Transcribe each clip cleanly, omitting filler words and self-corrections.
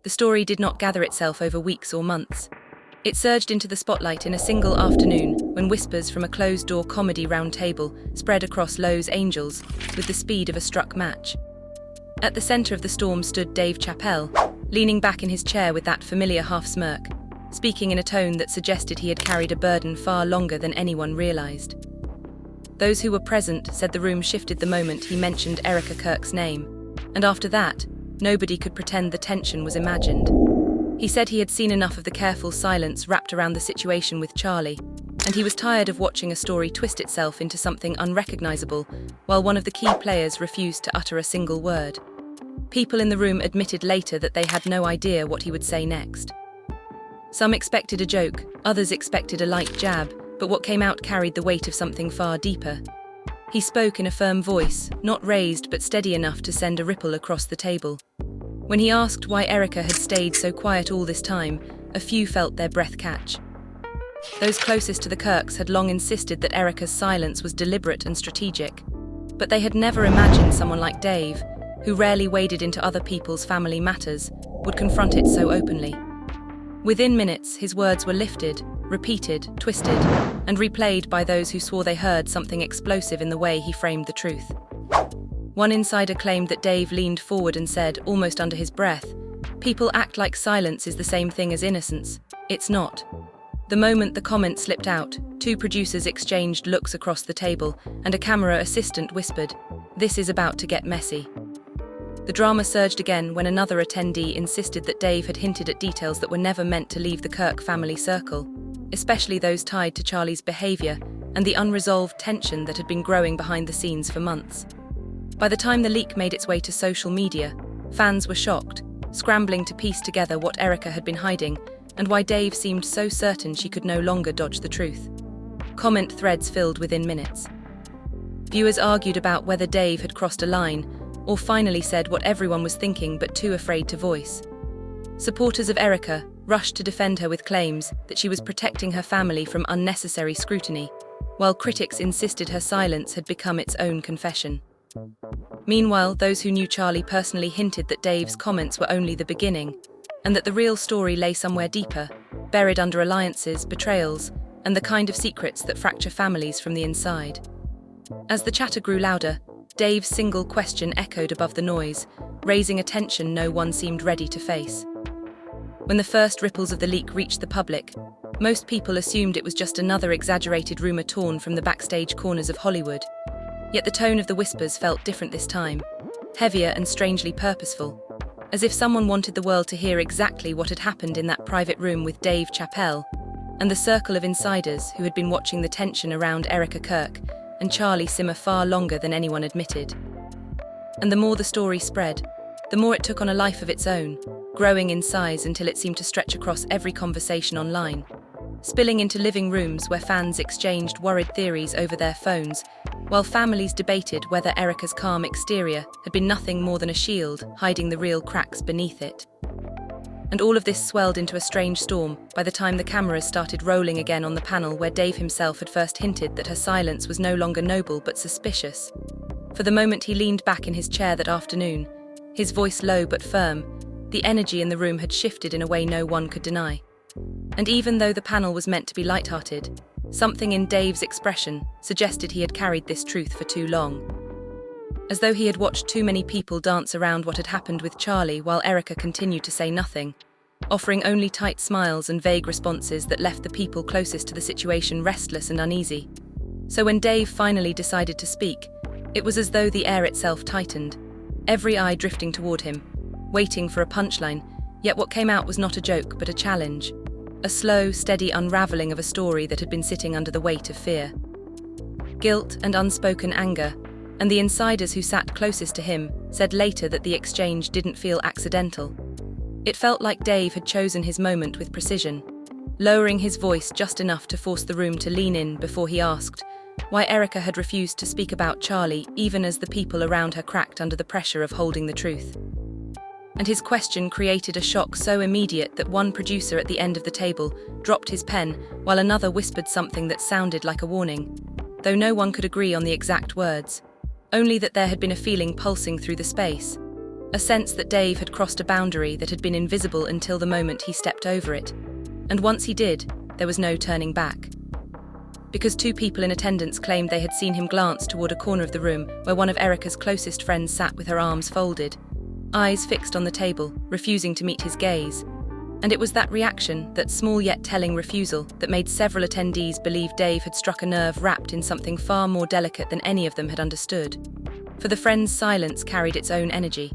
the story did not gather itself over weeks or months. It surged into the spotlight in a single afternoon when whispers from a closed-door comedy round table spread across Lowe's Angels with the speed of a struck match. At the center of the storm stood Dave Chappelle, leaning back in his chair with that familiar half-smirk, speaking in a tone that suggested he had carried a burden far longer than anyone realized. Those who were present said the room shifted the moment he mentioned Erika Kirk's name, and after that, nobody could pretend the tension was imagined. He said he had seen enough of the careful silence wrapped around the situation with Charlie, and he was tired of watching a story twist itself into something unrecognizable while one of the key players refused to utter a single word. People in the room admitted later that they had no idea what he would say next. Some expected a joke, others expected a light jab, but what came out carried the weight of something far deeper. He spoke in a firm voice, not raised but steady enough to send a ripple across the table. When he asked why Erika had stayed so quiet all this time, a few felt their breath catch. Those closest to the Kirks had long insisted that Erika's silence was deliberate and strategic, but they had never imagined someone like Dave, who rarely waded into other people's family matters, would confront it so openly. Within minutes, his words were lifted, repeated, twisted, and replayed by those who swore they heard something explosive in the way he framed the truth. One insider claimed that Dave leaned forward and said, almost under his breath, "People act like silence is the same thing as innocence. It's not." The moment the comment slipped out, two producers exchanged looks across the table, and a camera assistant whispered, "This is about to get messy." The drama surged again when another attendee insisted that Dave had hinted at details that were never meant to leave the Kirk family circle, especially those tied to Charlie's behavior and the unresolved tension that had been growing behind the scenes for months. By the time the leak made its way to social media, fans were shocked, scrambling to piece together what Erika had been hiding and why Dave seemed so certain she could no longer dodge the truth. Comment threads filled within minutes. Viewers argued about whether Dave had crossed a line or finally said what everyone was thinking but too afraid to voice. Supporters of Erika rushed to defend her with claims that she was protecting her family from unnecessary scrutiny, while critics insisted her silence had become its own confession. Meanwhile, those who knew Charlie personally hinted that Dave's comments were only the beginning, and that the real story lay somewhere deeper, buried under alliances, betrayals, and the kind of secrets that fracture families from the inside. As the chatter grew louder, Dave's single question echoed above the noise, raising a tension no one seemed ready to face. When the first ripples of the leak reached the public, most people assumed it was just another exaggerated rumor torn from the backstage corners of Hollywood. Yet the tone of the whispers felt different this time, heavier and strangely purposeful, as if someone wanted the world to hear exactly what had happened in that private room with Dave Chappelle and the circle of insiders who had been watching the tension around Erika Kirk and Charlie simmer far longer than anyone admitted. And the more the story spread, the more it took on a life of its own, growing in size until it seemed to stretch across every conversation online, spilling into living rooms where fans exchanged worried theories over their phones, while families debated whether Erika's calm exterior had been nothing more than a shield hiding the real cracks beneath it. And all of this swelled into a strange storm by the time the cameras started rolling again on the panel where Dave himself had first hinted that her silence was no longer noble but suspicious. For the moment he leaned back in his chair that afternoon, his voice low but firm, the energy in the room had shifted in a way no one could deny. And even though the panel was meant to be lighthearted, something in Dave's expression suggested he had carried this truth for too long. As though he had watched too many people dance around what had happened with Charlie while Erika continued to say nothing, offering only tight smiles and vague responses that left the people closest to the situation restless and uneasy. So when Dave finally decided to speak, it was as though the air itself tightened, every eye drifting toward him, waiting for a punchline, yet what came out was not a joke but a challenge. A slow, steady unraveling of a story that had been sitting under the weight of fear. Guilt and unspoken anger, and the insiders who sat closest to him said later that the exchange didn't feel accidental. It felt like Dave had chosen his moment with precision, lowering his voice just enough to force the room to lean in before he asked why Erika had refused to speak about Charlie even as the people around her cracked under the pressure of holding the truth. And his question created a shock so immediate that one producer at the end of the table dropped his pen while another whispered something that sounded like a warning, though no one could agree on the exact words, only that there had been a feeling pulsing through the space, A sense that Dave had crossed a boundary that had been invisible until the moment he stepped over it. And once he did, there was no turning back. Because two people in attendance claimed they had seen him glance toward a corner of the room where one of Erika's closest friends sat with her arms folded, eyes fixed on the table, refusing to meet his gaze. And it was that reaction, that small yet telling refusal, that made several attendees believe Dave had struck a nerve wrapped in something far more delicate than any of them had understood. For the friend's silence carried its own energy.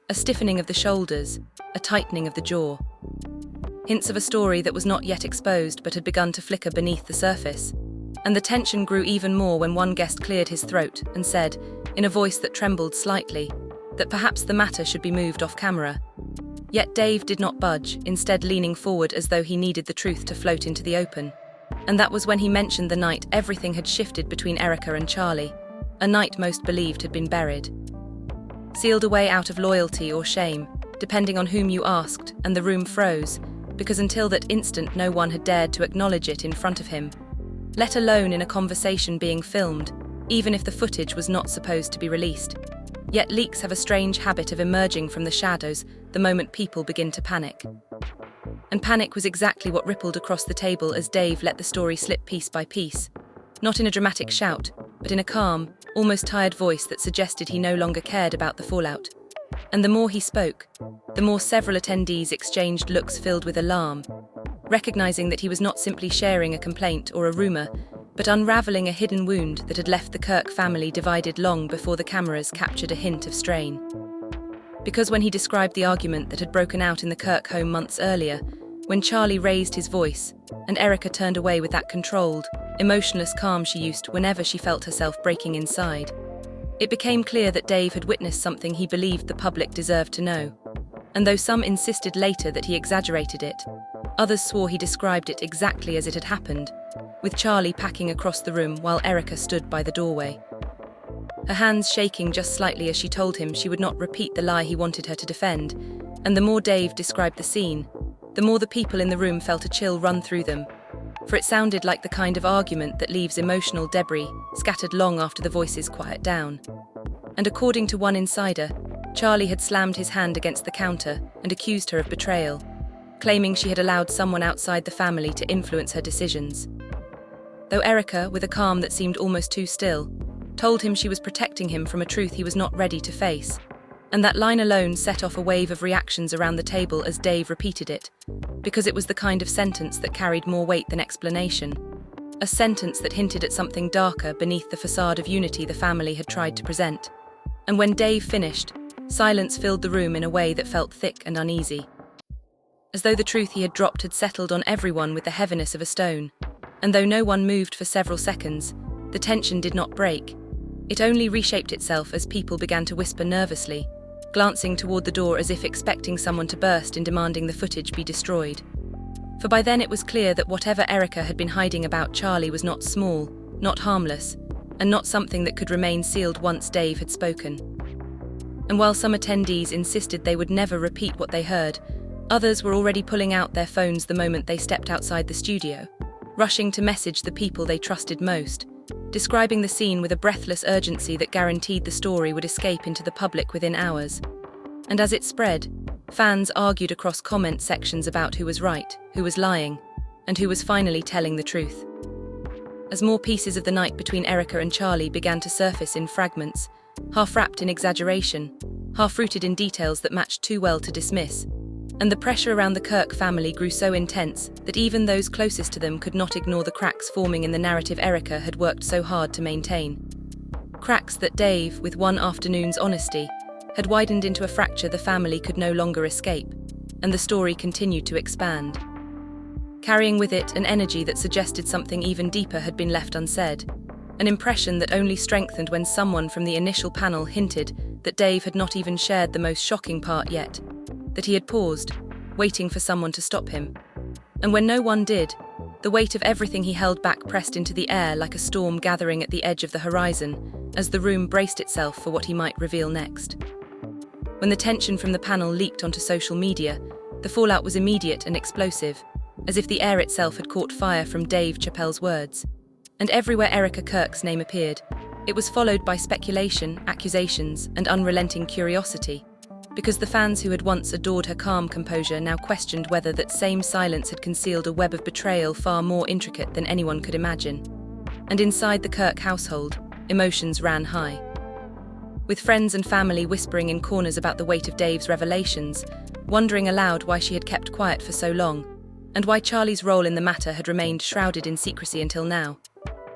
A stiffening of the shoulders, a tightening of the jaw. Hints of a story that was not yet exposed but had begun to flicker beneath the surface. And the tension grew even more when one guest cleared his throat and said, in a voice that trembled slightly, that perhaps the matter should be moved off camera. Yet Dave did not budge, instead leaning forward as though he needed the truth to float into the open. And that was when he mentioned the night everything had shifted between Erika and Charlie, a night most believed had been buried. Sealed away out of loyalty or shame, depending on whom you asked, and the room froze, because until that instant no one had dared to acknowledge it in front of him, let alone in a conversation being filmed, even if the footage was not supposed to be released. Yet leaks have a strange habit of emerging from the shadows the moment people begin to panic. And panic was exactly what rippled across the table as Dave let the story slip piece by piece, not in a dramatic shout, but in a calm, almost tired voice that suggested he no longer cared about the fallout. And the more he spoke, the more several attendees exchanged looks filled with alarm, recognizing that he was not simply sharing a complaint or a rumor, but unraveling a hidden wound that had left the Kirk family divided long before the cameras captured a hint of strain. Because when he described the argument that had broken out in the Kirk home months earlier, when Charlie raised his voice, and Erika turned away with that controlled, emotionless calm she used whenever she felt herself breaking inside, it became clear that Dave had witnessed something he believed the public deserved to know. And though some insisted later that he exaggerated it, others swore he described it exactly as it had happened, with Charlie packing across the room while Erika stood by the doorway. Her hands shaking just slightly as she told him she would not repeat the lie he wanted her to defend, and the more Dave described the scene, the more the people in the room felt a chill run through them, for it sounded like the kind of argument that leaves emotional debris scattered long after the voices quiet down. And according to one insider, Charlie had slammed his hand against the counter and accused her of betrayal, claiming she had allowed someone outside the family to influence her decisions. Though Erika, with a calm that seemed almost too still, told him she was protecting him from a truth he was not ready to face. And that line alone set off a wave of reactions around the table as Dave repeated it, because it was the kind of sentence that carried more weight than explanation. A sentence that hinted at something darker beneath the facade of unity the family had tried to present. And when Dave finished, silence filled the room in a way that felt thick and uneasy. As though the truth he had dropped had settled on everyone with the heaviness of a stone. And though no one moved for several seconds, the tension did not break. It only reshaped itself as people began to whisper nervously, glancing toward the door as if expecting someone to burst in demanding the footage be destroyed. For by then it was clear that whatever Erika had been hiding about Charlie was not small, not harmless, and not something that could remain sealed once Dave had spoken. And while some attendees insisted they would never repeat what they heard, others were already pulling out their phones the moment they stepped outside the studio, rushing to message the people they trusted most, describing the scene with a breathless urgency that guaranteed the story would escape into the public within hours. And as it spread, fans argued across comment sections about who was right, who was lying, and who was finally telling the truth. As more pieces of the night between Erika and Charlie began to surface in fragments, half wrapped in exaggeration, half rooted in details that matched too well to dismiss, and the pressure around the Kirk family grew so intense that even those closest to them could not ignore the cracks forming in the narrative Erika had worked so hard to maintain. Cracks that Dave, with one afternoon's honesty, had widened into a fracture the family could no longer escape, and the story continued to expand, carrying with it an energy that suggested something even deeper had been left unsaid, an impression that only strengthened when someone from the initial panel hinted that Dave had not even shared the most shocking part yet, that he had paused, waiting for someone to stop him. And when no one did, the weight of everything he held back pressed into the air like a storm gathering at the edge of the horizon, as the room braced itself for what he might reveal next. When the tension from the panel leaked onto social media, the fallout was immediate and explosive, as if the air itself had caught fire from Dave Chappelle's words. And everywhere Erika Kirk's name appeared, it was followed by speculation, accusations, and unrelenting curiosity. because the fans who had once adored her calm composure now questioned whether that same silence had concealed a web of betrayal far more intricate than anyone could imagine. And inside the Kirk household, emotions ran high. With friends and family whispering in corners about the weight of Dave's revelations, wondering aloud why she had kept quiet for so long, and why Charlie's role in the matter had remained shrouded in secrecy until now.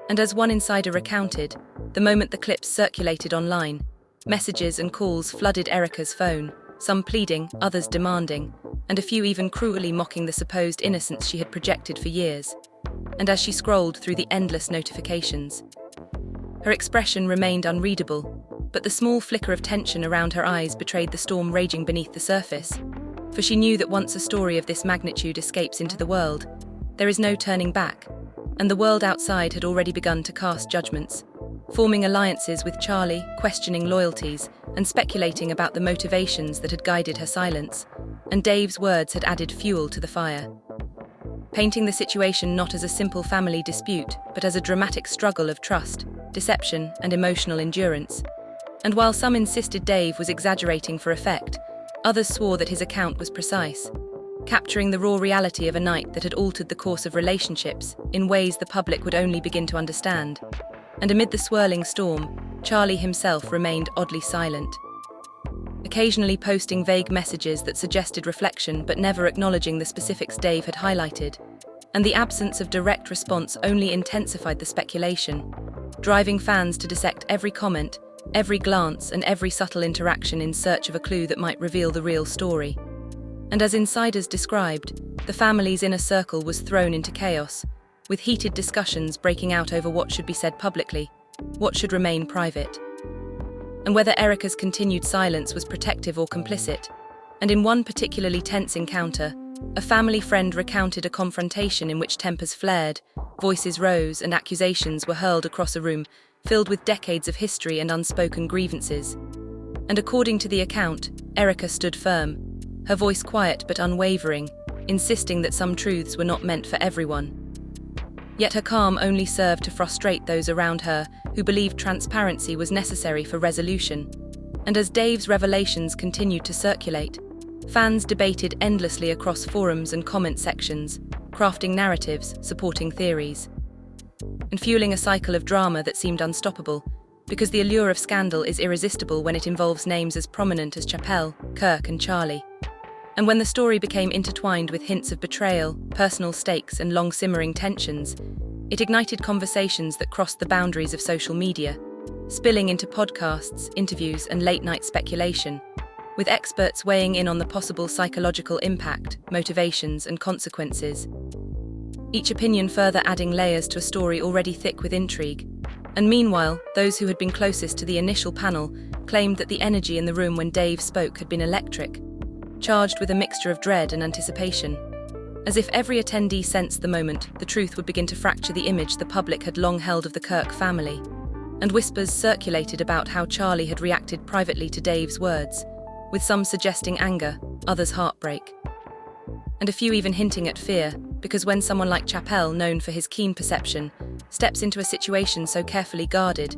And as one insider recounted, the moment the clips circulated online, messages and calls flooded Erika's phone, some pleading, others demanding, and a few even cruelly mocking the supposed innocence she had projected for years. And as she scrolled through the endless notifications, her expression remained unreadable, but the small flicker of tension around her eyes betrayed the storm raging beneath the surface. For she knew that once a story of this magnitude escapes into the world, there is no turning back, and the world outside had already begun to cast judgments, forming alliances with Charlie, questioning loyalties, and speculating about the motivations that had guided her silence, and Dave's words had added fuel to the fire, painting the situation not as a simple family dispute, but as a dramatic struggle of trust, deception, and emotional endurance. And while some insisted Dave was exaggerating for effect, others swore that his account was precise, capturing the raw reality of a night that had altered the course of relationships in ways the public would only begin to understand. And amid the swirling storm, Charlie himself remained oddly silent, occasionally posting vague messages that suggested reflection but never acknowledging the specifics Dave had highlighted. And the absence of direct response only intensified the speculation, driving fans to dissect every comment, every glance, and every subtle interaction in search of a clue that might reveal the real story. And as insiders described, the family's inner circle was thrown into chaos, with heated discussions breaking out over what should be said publicly, what should remain private, and whether Erika's continued silence was protective or complicit. And in one particularly tense encounter, a family friend recounted a confrontation in which tempers flared, voices rose, and accusations were hurled across a room filled with decades of history and unspoken grievances. And according to the account, Erika stood firm, her voice quiet but unwavering, insisting that some truths were not meant for everyone. Yet her calm only served to frustrate those around her who believed transparency was necessary for resolution. And as Dave's revelations continued to circulate, fans debated endlessly across forums and comment sections, crafting narratives, supporting theories, and fueling a cycle of drama that seemed unstoppable, because the allure of scandal is irresistible when it involves names as prominent as Chappelle, Kirk, and Charlie. And when the story became intertwined with hints of betrayal, personal stakes, and long-simmering tensions, it ignited conversations that crossed the boundaries of social media, spilling into podcasts, interviews, and late-night speculation, with experts weighing in on the possible psychological impact, motivations, and consequences, each opinion further adding layers to a story already thick with intrigue. And meanwhile, those who had been closest to the initial panel claimed that the energy in the room when Dave spoke had been electric, charged with a mixture of dread and anticipation. As if every attendee sensed the moment, the truth would begin to fracture the image the public had long held of the Kirk family. And whispers circulated about how Charlie had reacted privately to Dave's words, with some suggesting anger, others heartbreak, and a few even hinting at fear, because when someone like Chappelle, known for his keen perception, steps into a situation so carefully guarded,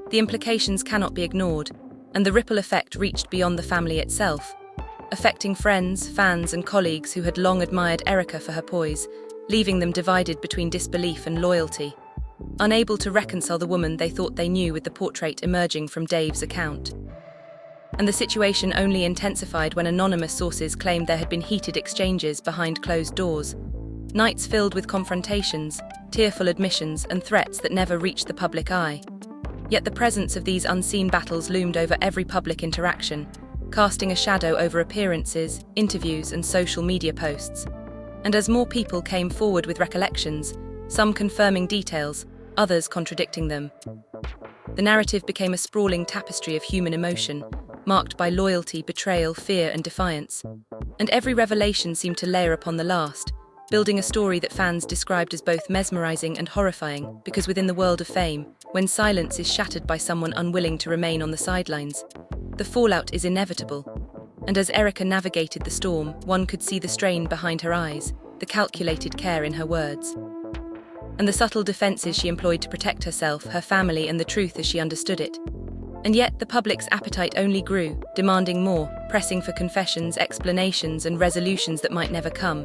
the implications cannot be ignored, and the ripple effect reached beyond the family itself, affecting friends, fans, and colleagues who had long admired Erika for her poise, leaving them divided between disbelief and loyalty, unable to reconcile the woman they thought they knew with the portrait emerging from Dave's account. And the situation only intensified when anonymous sources claimed there had been heated exchanges behind closed doors, nights filled with confrontations, tearful admissions, and threats that never reached the public eye. Yet the presence of these unseen battles loomed over every public interaction, casting a shadow over appearances, interviews, and social media posts. And as more people came forward with recollections, some confirming details, others contradicting them, the narrative became a sprawling tapestry of human emotion, marked by loyalty, betrayal, fear, and defiance. And every revelation seemed to layer upon the last, building a story that fans described as both mesmerizing and horrifying, because within the world of fame, when silence is shattered by someone unwilling to remain on the sidelines, the fallout is inevitable. And as Erika navigated the storm, one could see the strain behind her eyes, the calculated care in her words, and the subtle defenses she employed to protect herself, her family, and the truth as she understood it. And yet the public's appetite only grew, demanding more, pressing for confessions, explanations, and resolutions that might never come.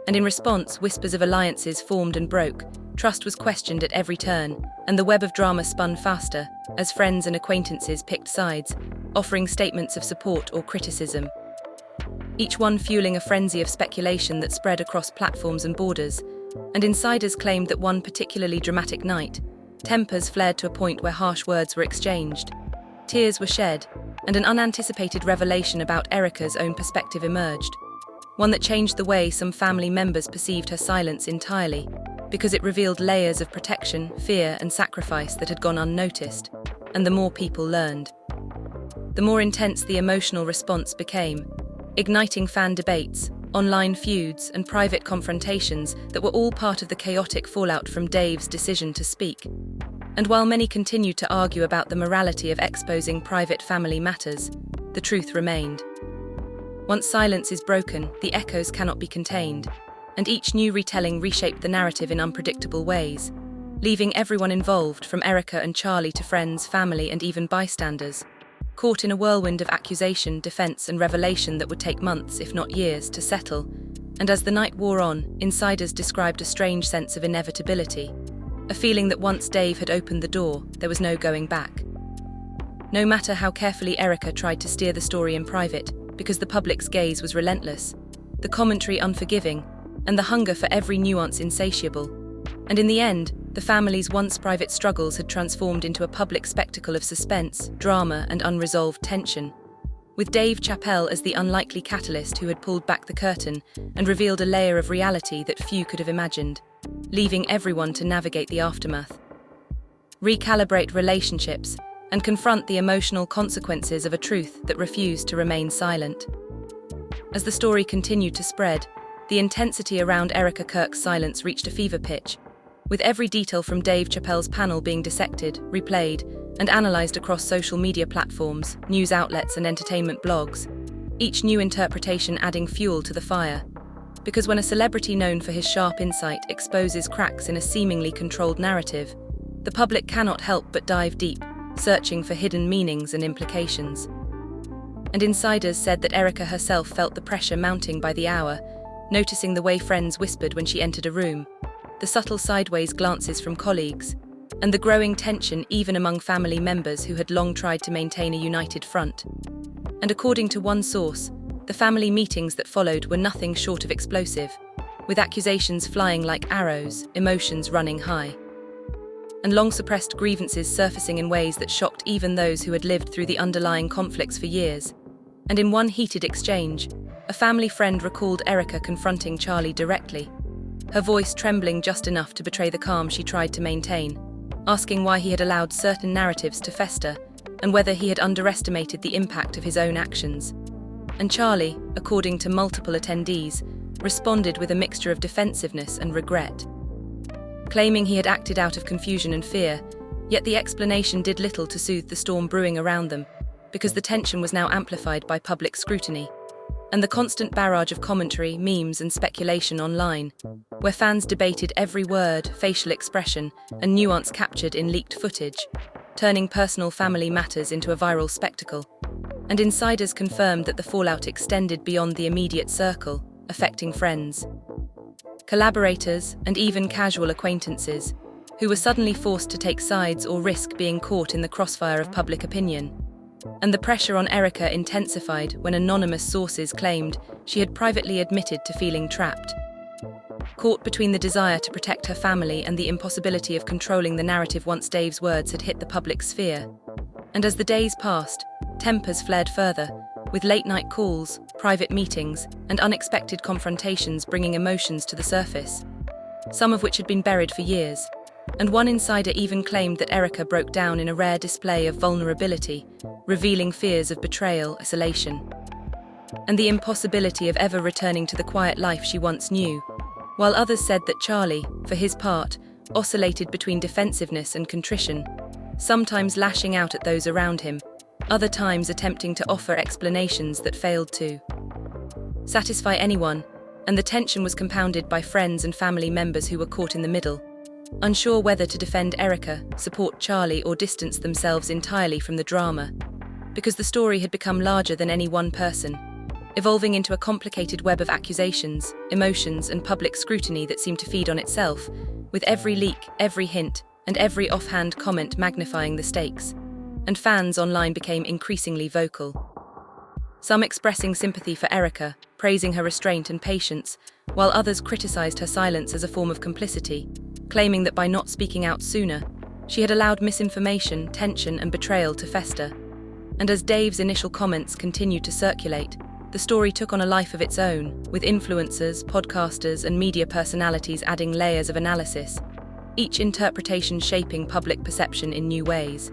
And in response, whispers of alliances formed and broke, trust was questioned at every turn, and the web of drama spun faster, as friends and acquaintances picked sides, offering statements of support or criticism. Each one fueling a frenzy of speculation that spread across platforms and borders, and insiders claimed that one particularly dramatic night, tempers flared to a point where harsh words were exchanged. Tears were shed, and an unanticipated revelation about Erika's own perspective emerged, one that changed the way some family members perceived her silence entirely, because it revealed layers of protection, fear, and sacrifice that had gone unnoticed, and the more people learned, the more intense the emotional response became, igniting fan debates, online feuds, and private confrontations that were all part of the chaotic fallout from Dave's decision to speak. And while many continued to argue about the morality of exposing private family matters, the truth remained. Once silence is broken, the echoes cannot be contained, and each new retelling reshaped the narrative in unpredictable ways, leaving everyone involved, from Erika and Charlie to friends, family, and even bystanders, caught in a whirlwind of accusation, defense, and revelation that would take months, if not years, to settle. And as the night wore on, insiders described a strange sense of inevitability, a feeling that once Dave had opened the door, there was no going back. No matter how carefully Erika tried to steer the story in private, because the public's gaze was relentless, the commentary unforgiving, and the hunger for every nuance insatiable. And in the end, the family's once private struggles had transformed into a public spectacle of suspense, drama, and unresolved tension, with Dave Chappelle as the unlikely catalyst who had pulled back the curtain and revealed a layer of reality that few could have imagined, leaving everyone to navigate the aftermath, recalibrate relationships, and confront the emotional consequences of a truth that refused to remain silent. As the story continued to spread, the intensity around Erika Kirk's silence reached a fever pitch, with every detail from Dave Chappelle's panel being dissected, replayed, and analysed across social media platforms, news outlets, and entertainment blogs, each new interpretation adding fuel to the fire. Because when a celebrity known for his sharp insight exposes cracks in a seemingly controlled narrative, the public cannot help but dive deep, searching for hidden meanings and implications. And insiders said that Erika herself felt the pressure mounting by the hour, noticing the way friends whispered when she entered a room, the subtle sideways glances from colleagues, and the growing tension even among family members who had long tried to maintain a united front. And according to one source, the family meetings that followed were nothing short of explosive, with accusations flying like arrows, emotions running high, and long-suppressed grievances surfacing in ways that shocked even those who had lived through the underlying conflicts for years. And in one heated exchange, a family friend recalled Erika confronting Charlie directly, her voice trembling just enough to betray the calm she tried to maintain, asking why he had allowed certain narratives to fester and whether he had underestimated the impact of his own actions. And Charlie, according to multiple attendees, responded with a mixture of defensiveness and regret, claiming he had acted out of confusion and fear, yet the explanation did little to soothe the storm brewing around them, because the tension was now amplified by public scrutiny, and the constant barrage of commentary, memes, and speculation online, where fans debated every word, facial expression, and nuance captured in leaked footage, turning personal family matters into a viral spectacle. And insiders confirmed that the fallout extended beyond the immediate circle, affecting friends, collaborators, and even casual acquaintances, who were suddenly forced to take sides or risk being caught in the crossfire of public opinion. And the pressure on Erika intensified when anonymous sources claimed she had privately admitted to feeling trapped, caught between the desire to protect her family and the impossibility of controlling the narrative once Dave's words had hit the public sphere. And as the days passed, tempers flared further, with late-night calls, private meetings, and unexpected confrontations bringing emotions to the surface, some of which had been buried for years. And one insider even claimed that Erika broke down in a rare display of vulnerability, revealing fears of betrayal, isolation, and the impossibility of ever returning to the quiet life she once knew, while others said that Charlie, for his part, oscillated between defensiveness and contrition, sometimes lashing out at those around him, other times attempting to offer explanations that failed to satisfy anyone, and the tension was compounded by friends and family members who were caught in the middle, unsure whether to defend Erika, support Charlie, or distance themselves entirely from the drama, because the story had become larger than any one person, evolving into a complicated web of accusations, emotions, and public scrutiny that seemed to feed on itself, with every leak, every hint, and every offhand comment magnifying the stakes. And fans online became increasingly vocal. Some expressing sympathy for Erika, praising her restraint and patience, while others criticized her silence as a form of complicity, claiming that by not speaking out sooner, she had allowed misinformation, tension, and betrayal to fester. And as Dave's initial comments continued to circulate, the story took on a life of its own, with influencers, podcasters, and media personalities adding layers of analysis, each interpretation shaping public perception in new ways.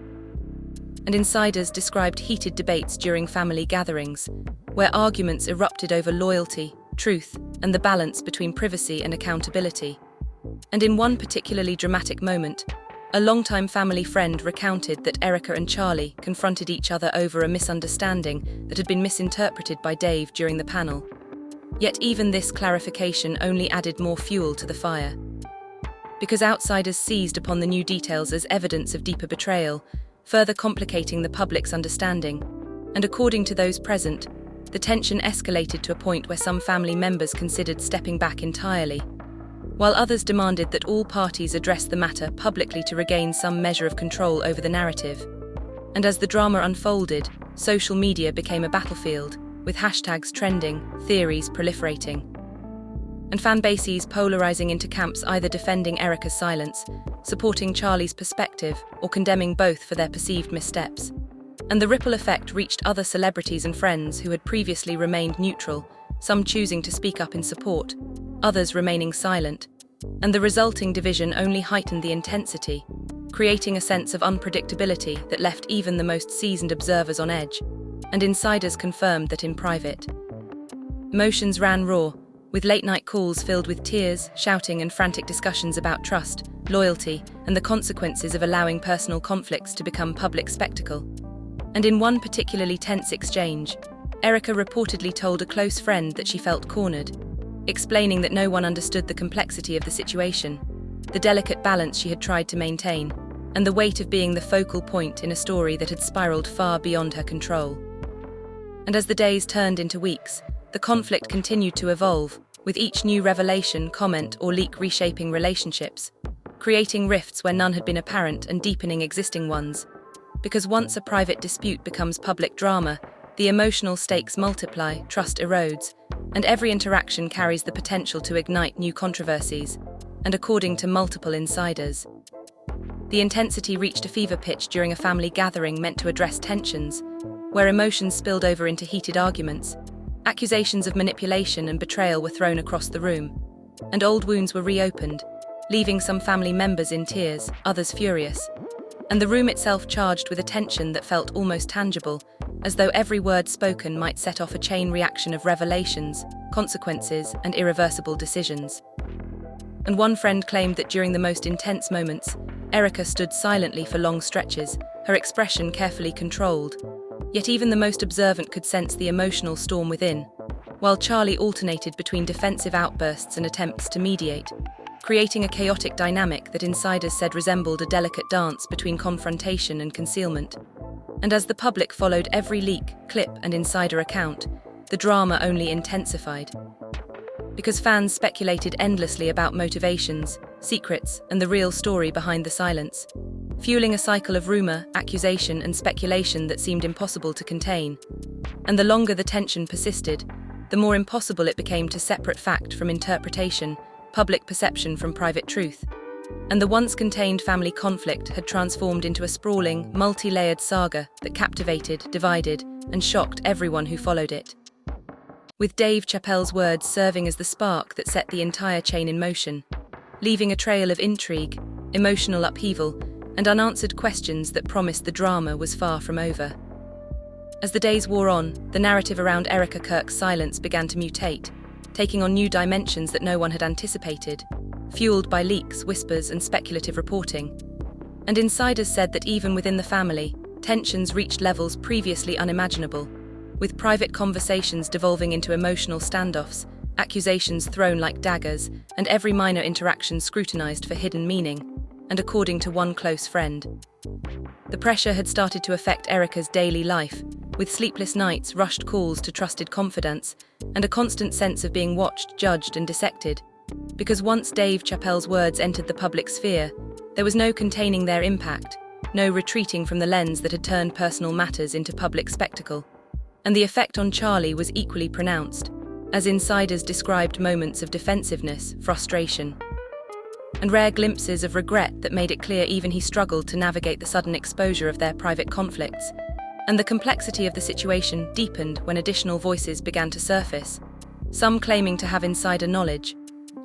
And insiders described heated debates during family gatherings, where arguments erupted over loyalty, truth, and the balance between privacy and accountability. And in one particularly dramatic moment, a longtime family friend recounted that Erika and Charlie confronted each other over a misunderstanding that had been misinterpreted by Dave during the panel. Yet even this clarification only added more fuel to the fire. Because outsiders seized upon the new details as evidence of deeper betrayal, further complicating the public's understanding. And according to those present, the tension escalated to a point where some family members considered stepping back entirely, while others demanded that all parties address the matter publicly to regain some measure of control over the narrative. And as the drama unfolded, social media became a battlefield, with hashtags trending, theories proliferating, and fan bases polarizing into camps either defending Erika's silence, supporting Charlie's perspective, or condemning both for their perceived missteps. And the ripple effect reached other celebrities and friends who had previously remained neutral, some choosing to speak up in support, others remaining silent. And the resulting division only heightened the intensity, creating a sense of unpredictability that left even the most seasoned observers on edge. And insiders confirmed that in private, emotions ran raw, with late-night calls filled with tears, shouting, and frantic discussions about trust, loyalty, and the consequences of allowing personal conflicts to become public spectacle. And in one particularly tense exchange, Erika reportedly told a close friend that she felt cornered, explaining that no one understood the complexity of the situation, the delicate balance she had tried to maintain, and the weight of being the focal point in a story that had spiraled far beyond her control. And as the days turned into weeks, the conflict continued to evolve, with each new revelation, comment, or leak reshaping relationships, creating rifts where none had been apparent and deepening existing ones. Because once a private dispute becomes public drama, the emotional stakes multiply, trust erodes, and every interaction carries the potential to ignite new controversies. And according to multiple insiders, the intensity reached a fever pitch during a family gathering meant to address tensions, where emotions spilled over into heated arguments. Accusations of manipulation and betrayal were thrown across the room, and old wounds were reopened, leaving some family members in tears, others furious, and the room itself charged with a tension that felt almost tangible, as though every word spoken might set off a chain reaction of revelations, consequences, and irreversible decisions. And one friend claimed that during the most intense moments, Erika stood silently for long stretches, her expression carefully controlled. Yet even the most observant could sense the emotional storm within, while Charlie alternated between defensive outbursts and attempts to mediate, creating a chaotic dynamic that insiders said resembled a delicate dance between confrontation and concealment. And as the public followed every leak, clip, and insider account, the drama only intensified. Because fans speculated endlessly about motivations, secrets, and the real story behind the silence, fueling a cycle of rumor, accusation, and speculation that seemed impossible to contain. And the longer the tension persisted, the more impossible it became to separate fact from interpretation, public perception from private truth. And the once contained family conflict had transformed into a sprawling, multi-layered saga that captivated, divided, and shocked everyone who followed it. With Dave Chappelle's words serving as the spark that set the entire chain in motion, leaving a trail of intrigue, emotional upheaval, and unanswered questions that promised the drama was far from over. As the days wore on, the narrative around Erika Kirk's silence began to mutate, taking on new dimensions that no one had anticipated, fueled by leaks, whispers, and speculative reporting. And insiders said that even within the family, tensions reached levels previously unimaginable, with private conversations devolving into emotional standoffs, accusations thrown like daggers, and every minor interaction scrutinized for hidden meaning, and according to one close friend. The pressure had started to affect Erika's daily life, with sleepless nights, rushed calls to trusted confidants, and a constant sense of being watched, judged, and dissected. Because once Dave Chappelle's words entered the public sphere, there was no containing their impact, no retreating from the lens that had turned personal matters into public spectacle. And the effect on Charlie was equally pronounced, as insiders described moments of defensiveness, frustration, and rare glimpses of regret that made it clear even he struggled to navigate the sudden exposure of their private conflicts. And the complexity of the situation deepened when additional voices began to surface, some claiming to have insider knowledge,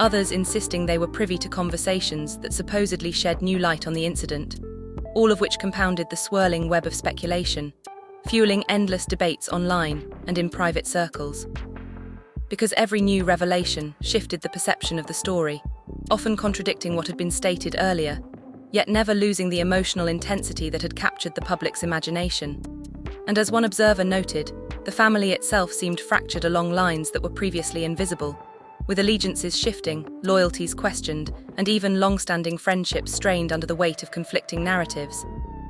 others insisting they were privy to conversations that supposedly shed new light on the incident, all of which compounded the swirling web of speculation, fueling endless debates online and in private circles. Because every new revelation shifted the perception of the story, often contradicting what had been stated earlier, yet never losing the emotional intensity that had captured the public's imagination. And as one observer noted, the family itself seemed fractured along lines that were previously invisible, with allegiances shifting, loyalties questioned, and even long-standing friendships strained under the weight of conflicting narratives.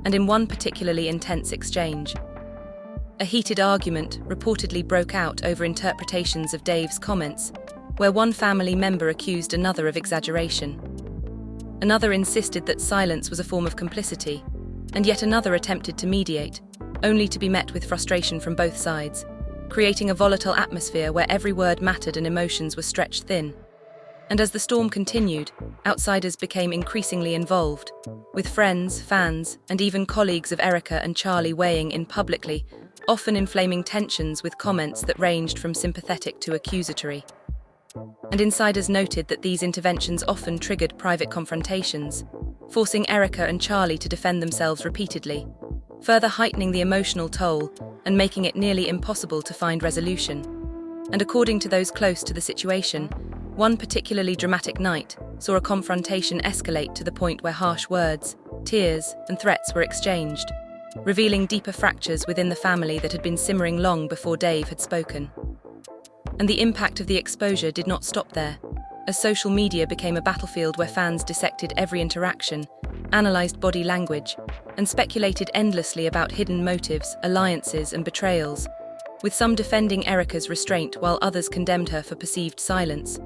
And in one particularly intense exchange, a heated argument reportedly broke out over interpretations of Dave's comments, where one family member accused another of exaggeration. Another insisted that silence was a form of complicity, and yet another attempted to mediate, only to be met with frustration from both sides, creating a volatile atmosphere where every word mattered and emotions were stretched thin. And as the storm continued, outsiders became increasingly involved, with friends, fans, and even colleagues of Erika and Charlie weighing in publicly, often inflaming tensions with comments that ranged from sympathetic to accusatory. And insiders noted that these interventions often triggered private confrontations, forcing Erika and Charlie to defend themselves repeatedly, further heightening the emotional toll and making it nearly impossible to find resolution. And according to those close to the situation, one particularly dramatic night saw a confrontation escalate to the point where harsh words, tears, and threats were exchanged, revealing deeper fractures within the family that had been simmering long before Dave had spoken. And the impact of the exposure did not stop there, as social media became a battlefield where fans dissected every interaction, analysed body language, and speculated endlessly about hidden motives, alliances, and betrayals, with some defending Erika's restraint while others condemned her for perceived silence,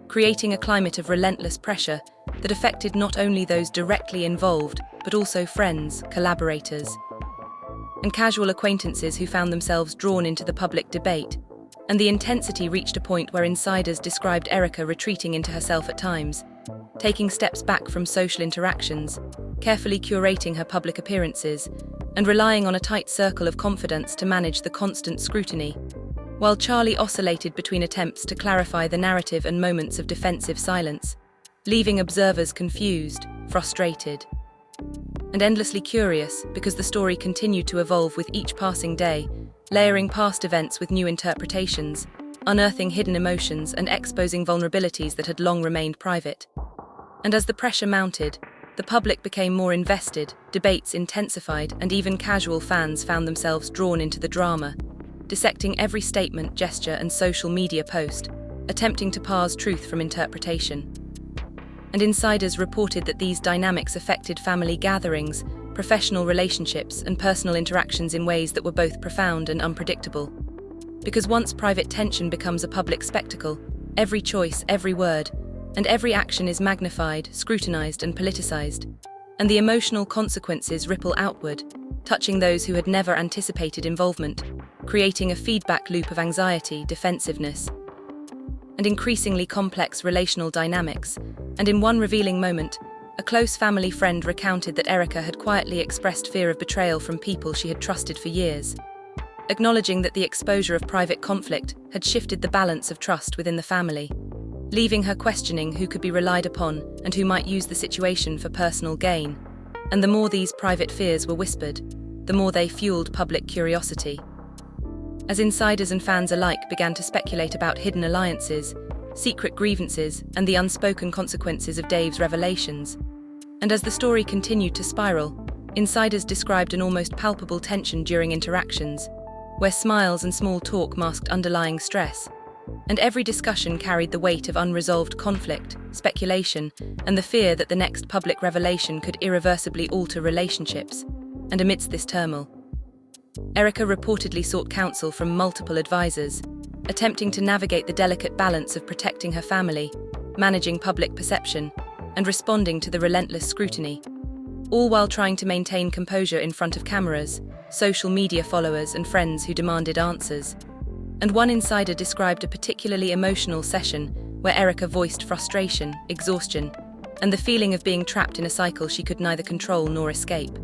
creating a climate of relentless pressure that affected not only those directly involved, but also friends, collaborators, and casual acquaintances who found themselves drawn into the public debate. And the intensity reached a point where insiders described Erika retreating into herself at times, taking steps back from social interactions, carefully curating her public appearances, and relying on a tight circle of confidants to manage the constant scrutiny, while Charlie oscillated between attempts to clarify the narrative and moments of defensive silence, leaving observers confused, frustrated, and endlessly curious because the story continued to evolve with each passing day, layering past events with new interpretations, unearthing hidden emotions and exposing vulnerabilities that had long remained private. And as the pressure mounted, the public became more invested, debates intensified, and even casual fans found themselves drawn into the drama, dissecting every statement, gesture, and social media post, attempting to parse truth from interpretation. And insiders reported that these dynamics affected family gatherings, professional relationships, and personal interactions in ways that were both profound and unpredictable. Because once private tension becomes a public spectacle, every choice, every word, and every action is magnified, scrutinized, and politicized, and the emotional consequences ripple outward, touching those who had never anticipated involvement, creating a feedback loop of anxiety, defensiveness, and increasingly complex relational dynamics. And in one revealing moment, a close family friend recounted that Erika had quietly expressed fear of betrayal from people she had trusted for years, acknowledging that the exposure of private conflict had shifted the balance of trust within the family, leaving her questioning who could be relied upon and who might use the situation for personal gain. And the more these private fears were whispered, the more they fueled public curiosity, as insiders and fans alike began to speculate about hidden alliances, secret grievances, and the unspoken consequences of Dave's revelations. And as the story continued to spiral, insiders described an almost palpable tension during interactions, where smiles and small talk masked underlying stress, And every discussion carried the weight of unresolved conflict, speculation, and the fear that the next public revelation could irreversibly alter relationships. And amidst this turmoil, Erika reportedly sought counsel from multiple advisors, attempting to navigate the delicate balance of protecting her family, managing public perception, and responding to the relentless scrutiny, all while trying to maintain composure in front of cameras, social media followers, and friends who demanded answers. And one insider described a particularly emotional session where Erika voiced frustration, exhaustion, and the feeling of being trapped in a cycle she could neither control nor escape.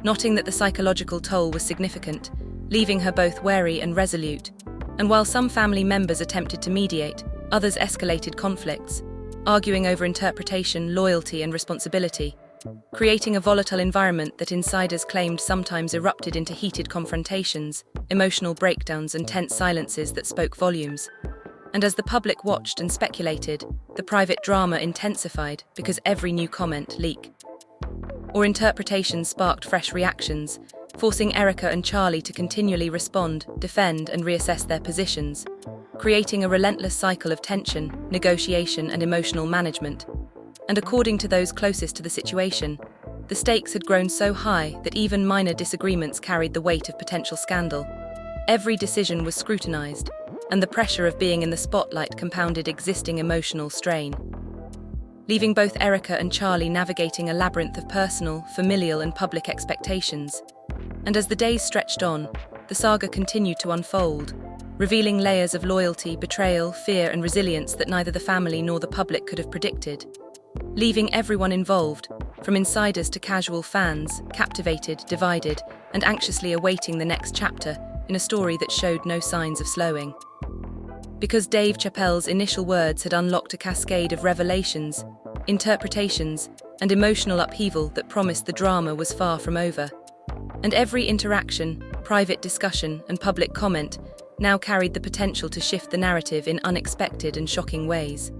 Noting that the psychological toll was significant, leaving her both wary and resolute. And while some family members attempted to mediate, others escalated conflicts, arguing over interpretation, loyalty, and responsibility, creating a volatile environment that insiders claimed sometimes erupted into heated confrontations, emotional breakdowns, and tense silences that spoke volumes. And as the public watched and speculated, the private drama intensified because every new comment, leak, or interpretation sparked fresh reactions, forcing Erika and Charlie to continually respond, defend, and reassess their positions, creating a relentless cycle of tension, negotiation, and emotional management. And according to those closest to the situation, the stakes had grown so high that even minor disagreements carried the weight of potential scandal. Every decision was scrutinized, and the pressure of being in the spotlight compounded existing emotional strain, leaving both Erika and Charlie navigating a labyrinth of personal, familial, and public expectations. And as the days stretched on, the saga continued to unfold, revealing layers of loyalty, betrayal, fear, and resilience that neither the family nor the public could have predicted, leaving everyone involved, from insiders to casual fans, captivated, divided, and anxiously awaiting the next chapter in a story that showed no signs of slowing. Because Dave Chappelle's initial words had unlocked a cascade of revelations, interpretations, and emotional upheaval that promised the drama was far from over. And every interaction, private discussion, and public comment now carried the potential to shift the narrative in unexpected and shocking ways.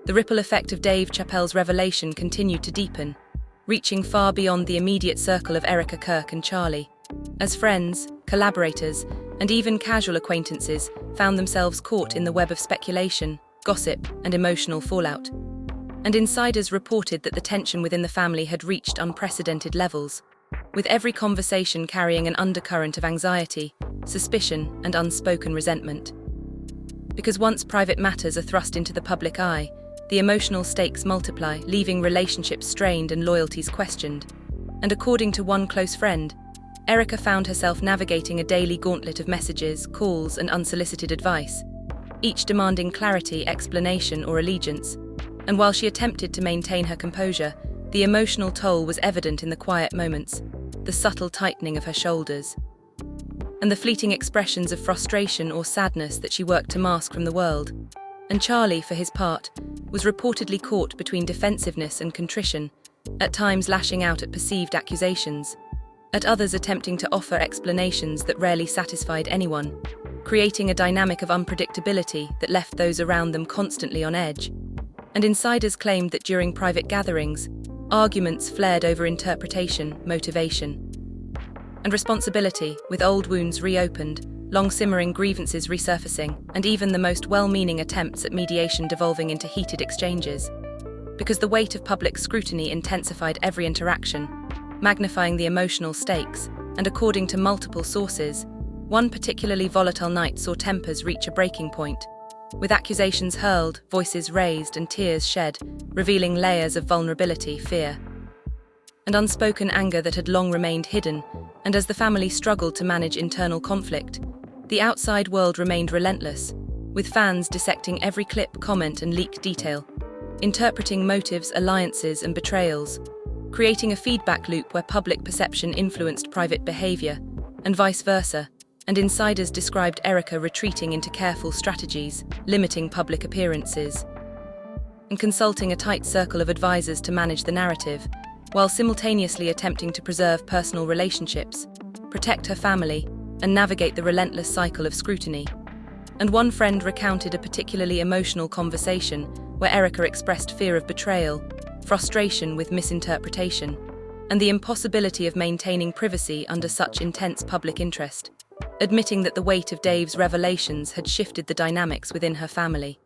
The ripple effect of Dave Chappelle's revelation continued to deepen, reaching far beyond the immediate circle of Erika Kirk and Charlie, as friends, collaborators, and even casual acquaintances found themselves caught in the web of speculation, gossip, and emotional fallout. And insiders reported that the tension within the family had reached unprecedented levels, with every conversation carrying an undercurrent of anxiety, suspicion, and unspoken resentment. Because once private matters are thrust into the public eye, the emotional stakes multiply, leaving relationships strained and loyalties questioned. And according to one close friend, Erika found herself navigating a daily gauntlet of messages, calls, and unsolicited advice, each demanding clarity, explanation, or allegiance. And while she attempted to maintain her composure, the emotional toll was evident in the quiet moments, the subtle tightening of her shoulders, and the fleeting expressions of frustration or sadness that she worked to mask from the world. And Charlie, for his part, was reportedly caught between defensiveness and contrition, at times lashing out at perceived accusations, at others attempting to offer explanations that rarely satisfied anyone, creating a dynamic of unpredictability that left those around them constantly on edge. And insiders claimed that during private gatherings, arguments flared over interpretation, motivation, and responsibility, with old wounds reopened, long-simmering grievances resurfacing, and even the most well-meaning attempts at mediation devolving into heated exchanges. Because the weight of public scrutiny intensified every interaction, magnifying the emotional stakes, and according to multiple sources, one particularly volatile night saw tempers reach a breaking point, with accusations hurled, voices raised, and tears shed, revealing layers of vulnerability, fear, and unspoken anger that had long remained hidden. And as the family struggled to manage internal conflict, the outside world remained relentless, with fans dissecting every clip, comment, and leaked detail, interpreting motives, alliances, and betrayals, creating a feedback loop where public perception influenced private behavior, and vice versa. And insiders described Erika retreating into careful strategies, limiting public appearances, and consulting a tight circle of advisors to manage the narrative, while simultaneously attempting to preserve personal relationships, protect her family, and navigate the relentless cycle of scrutiny. And one friend recounted a particularly emotional conversation where Erika expressed fear of betrayal, frustration with misinterpretation, and the impossibility of maintaining privacy under such intense public interest. admitting that the weight of Dave's revelations had shifted the dynamics within her family,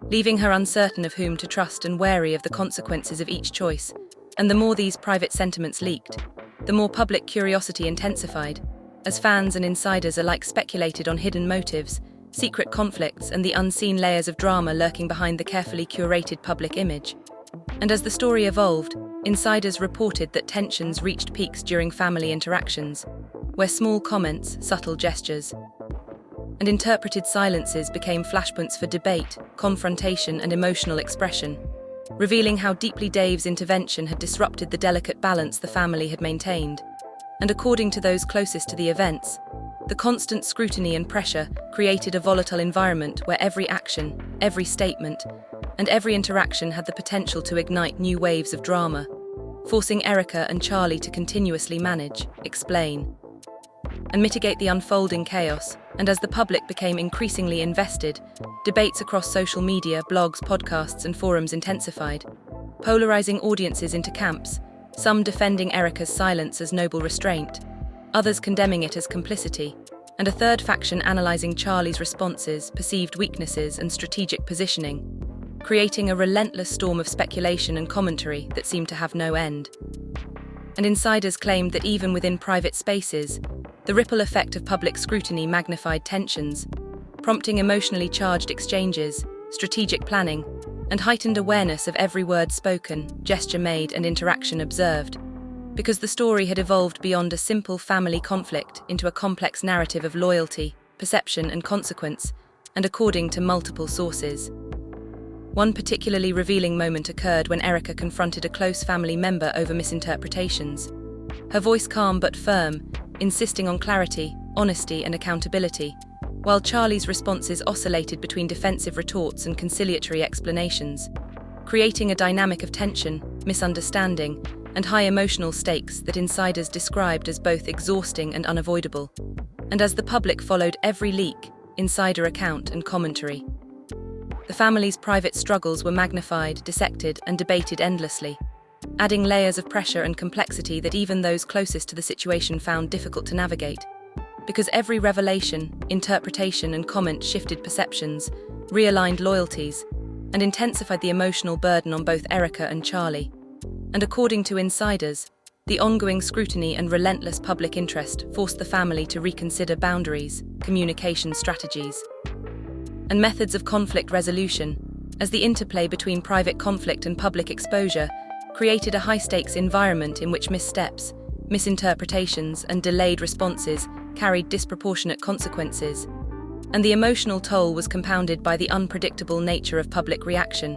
leaving her uncertain of whom to trust and wary of the consequences of each choice. And the more these private sentiments leaked, the more public curiosity intensified, as fans and insiders alike speculated on hidden motives, secret conflicts, and the unseen layers of drama lurking behind the carefully curated public image. And as the story evolved, insiders reported that tensions reached peaks during family interactions, where small comments, subtle gestures, and interpreted silences became flashpoints for debate, confrontation, and emotional expression, revealing how deeply Dave's intervention had disrupted the delicate balance the family had maintained. And according to those closest to the events, the constant scrutiny and pressure created a volatile environment where every action, every statement, and every interaction had the potential to ignite new waves of drama, forcing Erika and Charlie to continuously manage, explain, and mitigate the unfolding chaos. And as the public became increasingly invested, debates across social media, blogs, podcasts, and forums intensified, polarizing audiences into camps, some defending Erika's silence as noble restraint, others condemning it as complicity, and a third faction analyzing Charlie's responses, perceived weaknesses, and strategic positioning, creating a relentless storm of speculation and commentary that seemed to have no end. And insiders claimed that even within private spaces, the ripple effect of public scrutiny magnified tensions, prompting emotionally charged exchanges, strategic planning, and heightened awareness of every word spoken, gesture made, and interaction observed, because the story had evolved beyond a simple family conflict into a complex narrative of loyalty, perception, and consequence, and according to multiple sources. One particularly revealing moment occurred when Erika confronted a close family member over misinterpretations. Her voice calm but firm, insisting on clarity, honesty, and accountability, while Charlie's responses oscillated between defensive retorts and conciliatory explanations, creating a dynamic of tension, misunderstanding, and high emotional stakes that insiders described as both exhausting and unavoidable. And as the public followed every leak, insider account, and commentary, the family's private struggles were magnified, dissected, and debated endlessly, adding layers of pressure and complexity that even those closest to the situation found difficult to navigate. Because every revelation, interpretation, and comment shifted perceptions, realigned loyalties, and intensified the emotional burden on both Erika and Charlie. And according to insiders, the ongoing scrutiny and relentless public interest forced the family to reconsider boundaries, communication strategies, and methods of conflict resolution, as the interplay between private conflict and public exposure created a high-stakes environment in which missteps, misinterpretations, and delayed responses carried disproportionate consequences. And the emotional toll was compounded by the unpredictable nature of public reaction,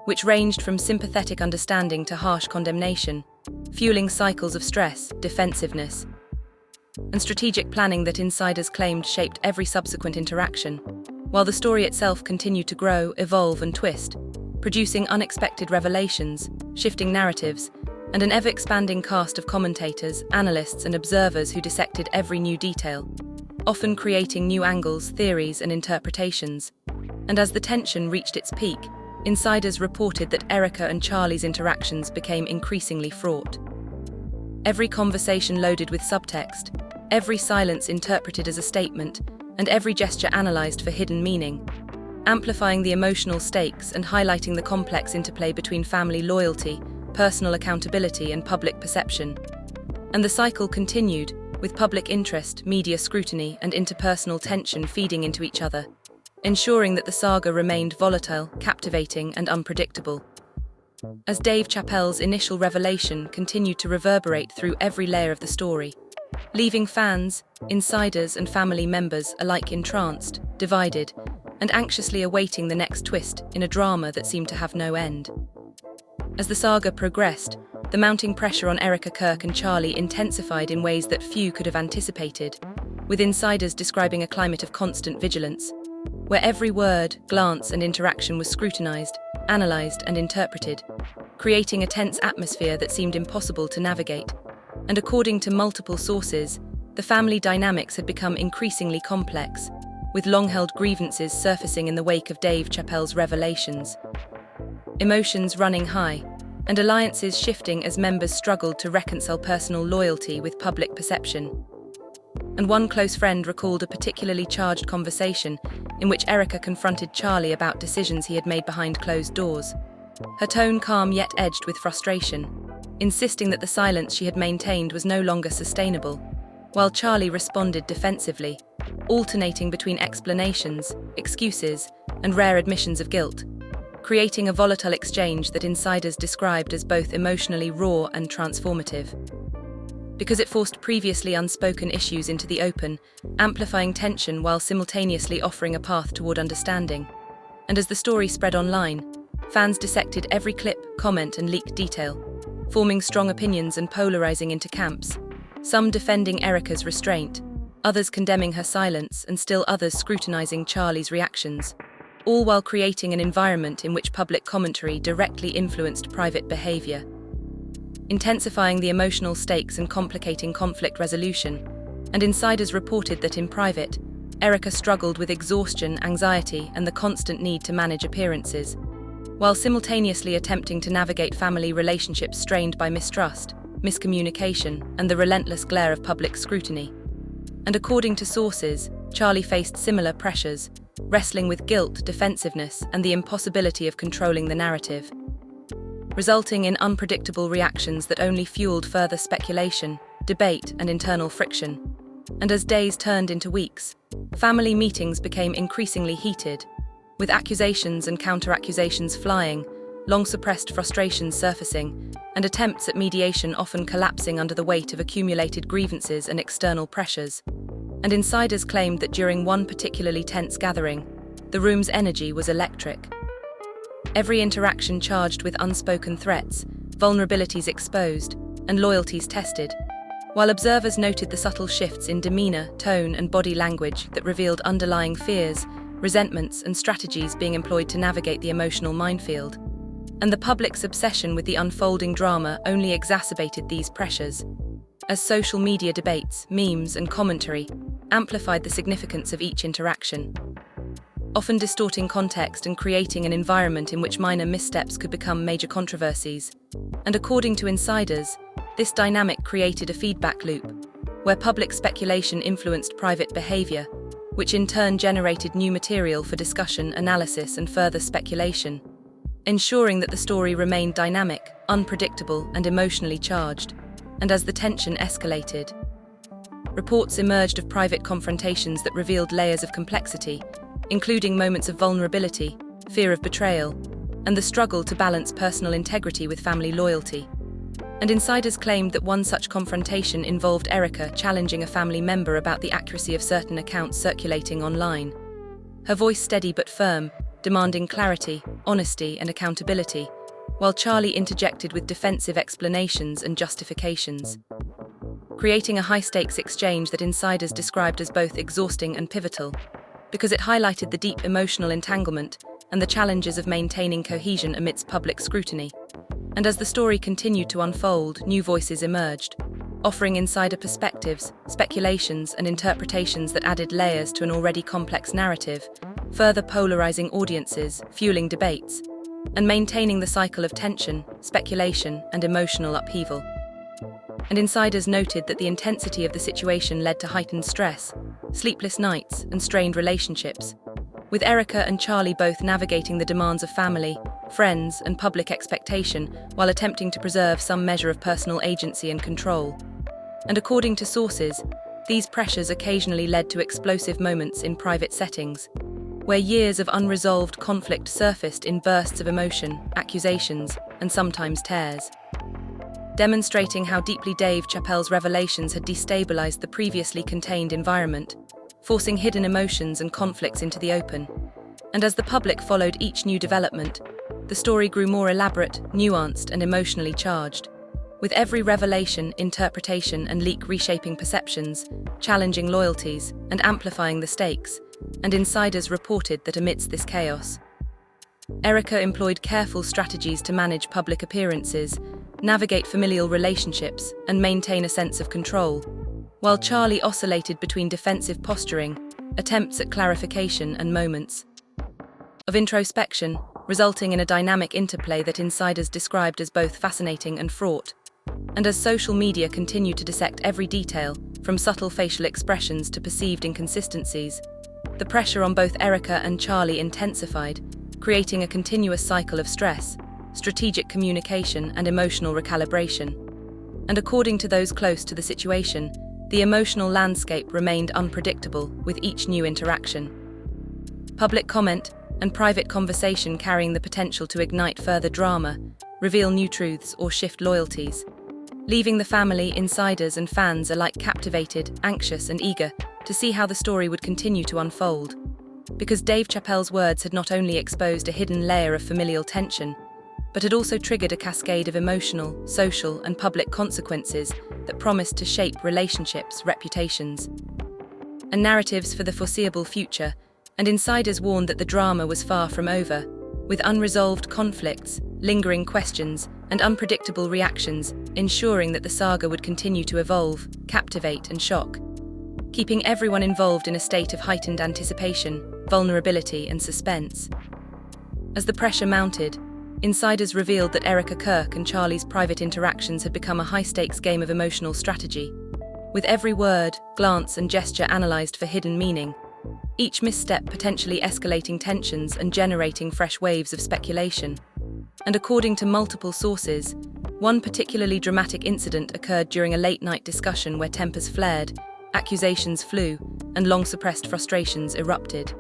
which ranged from sympathetic understanding to harsh condemnation, fueling cycles of stress, defensiveness, and strategic planning that insiders claimed shaped every subsequent interaction, while the story itself continued to grow, evolve, and twist, producing unexpected revelations, shifting narratives, and an ever-expanding cast of commentators, analysts, and observers who dissected every new detail, often creating new angles, theories, and interpretations. And as the tension reached its peak, insiders reported that Erika and Charlie's interactions became increasingly fraught. Every conversation loaded with subtext, every silence interpreted as a statement, and every gesture analyzed for hidden meaning, amplifying the emotional stakes and highlighting the complex interplay between family loyalty, personal accountability, and public perception. And the cycle continued, with public interest, media scrutiny, and interpersonal tension feeding into each other, ensuring that the saga remained volatile, captivating, and unpredictable. As Dave Chappelle's initial revelation continued to reverberate through every layer of the story, leaving fans, insiders, and family members alike entranced, divided, and anxiously awaiting the next twist in a drama that seemed to have no end. As the saga progressed, the mounting pressure on Erika Kirk and Charlie intensified in ways that few could have anticipated, with insiders describing a climate of constant vigilance, where every word, glance, and interaction was scrutinized, analyzed, and interpreted, creating a tense atmosphere that seemed impossible to navigate. And according to multiple sources, the family dynamics had become increasingly complex, with long-held grievances surfacing in the wake of Dave Chappelle's revelations, emotions running high, and alliances shifting as members struggled to reconcile personal loyalty with public perception. And one close friend recalled a particularly charged conversation in which Erika confronted Charlie about decisions he had made behind closed doors. Her tone calm yet edged with frustration, insisting that the silence she had maintained was no longer sustainable, while Charlie responded defensively, alternating between explanations, excuses, and rare admissions of guilt, creating a volatile exchange that insiders described as both emotionally raw and transformative. Because it forced previously unspoken issues into the open, amplifying tension while simultaneously offering a path toward understanding. And as the story spread online, fans dissected every clip, comment, and leaked detail, forming strong opinions and polarizing into camps, some defending Erika's restraint, others condemning her silence, and still others scrutinizing Charlie's reactions, all while creating an environment in which public commentary directly influenced private behavior, intensifying the emotional stakes and complicating conflict resolution. And insiders reported that in private, Erika struggled with exhaustion, anxiety, and the constant need to manage appearances, while simultaneously attempting to navigate family relationships strained by mistrust, miscommunication, and the relentless glare of public scrutiny. And according to sources, Charlie faced similar pressures, wrestling with guilt, defensiveness, and the impossibility of controlling the narrative, resulting in unpredictable reactions that only fueled further speculation, debate, and internal friction. And as days turned into weeks, family meetings became increasingly heated, with accusations and counter-accusations flying, long-suppressed frustrations surfacing, and attempts at mediation often collapsing under the weight of accumulated grievances and external pressures. And insiders claimed that during one particularly tense gathering, the room's energy was electric. Every interaction charged with unspoken threats, vulnerabilities exposed, and loyalties tested, while observers noted the subtle shifts in demeanor, tone, and body language that revealed underlying fears, resentments, and strategies being employed to navigate the emotional minefield. And the public's obsession with the unfolding drama only exacerbated these pressures, as social media debates, memes, and commentary amplified the significance of each interaction, often distorting context and creating an environment in which minor missteps could become major controversies. And according to insiders, this dynamic created a feedback loop, where public speculation influenced private behavior, which in turn generated new material for discussion, analysis, and further speculation, ensuring that the story remained dynamic, unpredictable, and emotionally charged. And as the tension escalated, reports emerged of private confrontations that revealed layers of complexity, including moments of vulnerability, fear of betrayal, and the struggle to balance personal integrity with family loyalty. And insiders claimed that one such confrontation involved Erika challenging a family member about the accuracy of certain accounts circulating online. Her voice steady but firm, demanding clarity, honesty, and accountability, while Charlie interjected with defensive explanations and justifications, creating a high-stakes exchange that insiders described as both exhausting and pivotal, because it highlighted the deep emotional entanglement and the challenges of maintaining cohesion amidst public scrutiny. And as the story continued to unfold, new voices emerged, offering insider perspectives, speculations, and interpretations that added layers to an already complex narrative, further polarizing audiences, fueling debates, and maintaining the cycle of tension, speculation, and emotional upheaval. And insiders noted that the intensity of the situation led to heightened stress, sleepless nights, and strained relationships, with Erika and Charlie both navigating the demands of family, friends, and public expectation while attempting to preserve some measure of personal agency and control. And according to sources, these pressures occasionally led to explosive moments in private settings, where years of unresolved conflict surfaced in bursts of emotion, accusations, and sometimes tears, demonstrating how deeply Chappelle's revelations had destabilized the previously contained environment, forcing hidden emotions and conflicts into the open. And as the public followed each new development, the story grew more elaborate, nuanced, and emotionally charged, with every revelation, interpretation, and leak reshaping perceptions, challenging loyalties, and amplifying the stakes. And insiders reported that amidst this chaos, Erika employed careful strategies to manage public appearances, navigate familial relationships, and maintain a sense of control, while Charlie oscillated between defensive posturing, attempts at clarification, and moments of introspection, resulting in a dynamic interplay that insiders described as both fascinating and fraught. And as social media continued to dissect every detail, from subtle facial expressions to perceived inconsistencies. The pressure on both Erika and Charlie intensified, creating a continuous cycle of stress, strategic communication, and emotional recalibration. And according to those close to the situation, the emotional landscape remained unpredictable with each new interaction. Public comment and private conversation carrying the potential to ignite further drama, reveal new truths, or shift loyalties, leaving the family, insiders, and fans alike captivated, anxious, and eager to see how the story would continue to unfold. Because Dave Chappelle's words had not only exposed a hidden layer of familial tension, but had also triggered a cascade of emotional, social, and public consequences that promised to shape relationships, reputations, and narratives for the foreseeable future. And insiders warned that the drama was far from over, with unresolved conflicts, lingering questions, and unpredictable reactions, ensuring that the saga would continue to evolve, captivate, and shock, keeping everyone involved in a state of heightened anticipation, vulnerability, and suspense. As the pressure mounted, insiders revealed that Erika Kirk and Charlie's private interactions had become a high-stakes game of emotional strategy, with every word, glance, and gesture analyzed for hidden meaning, each misstep potentially escalating tensions and generating fresh waves of speculation. And according to multiple sources, one particularly dramatic incident occurred during a late-night discussion where tempers flared, accusations flew, and long-suppressed frustrations erupted,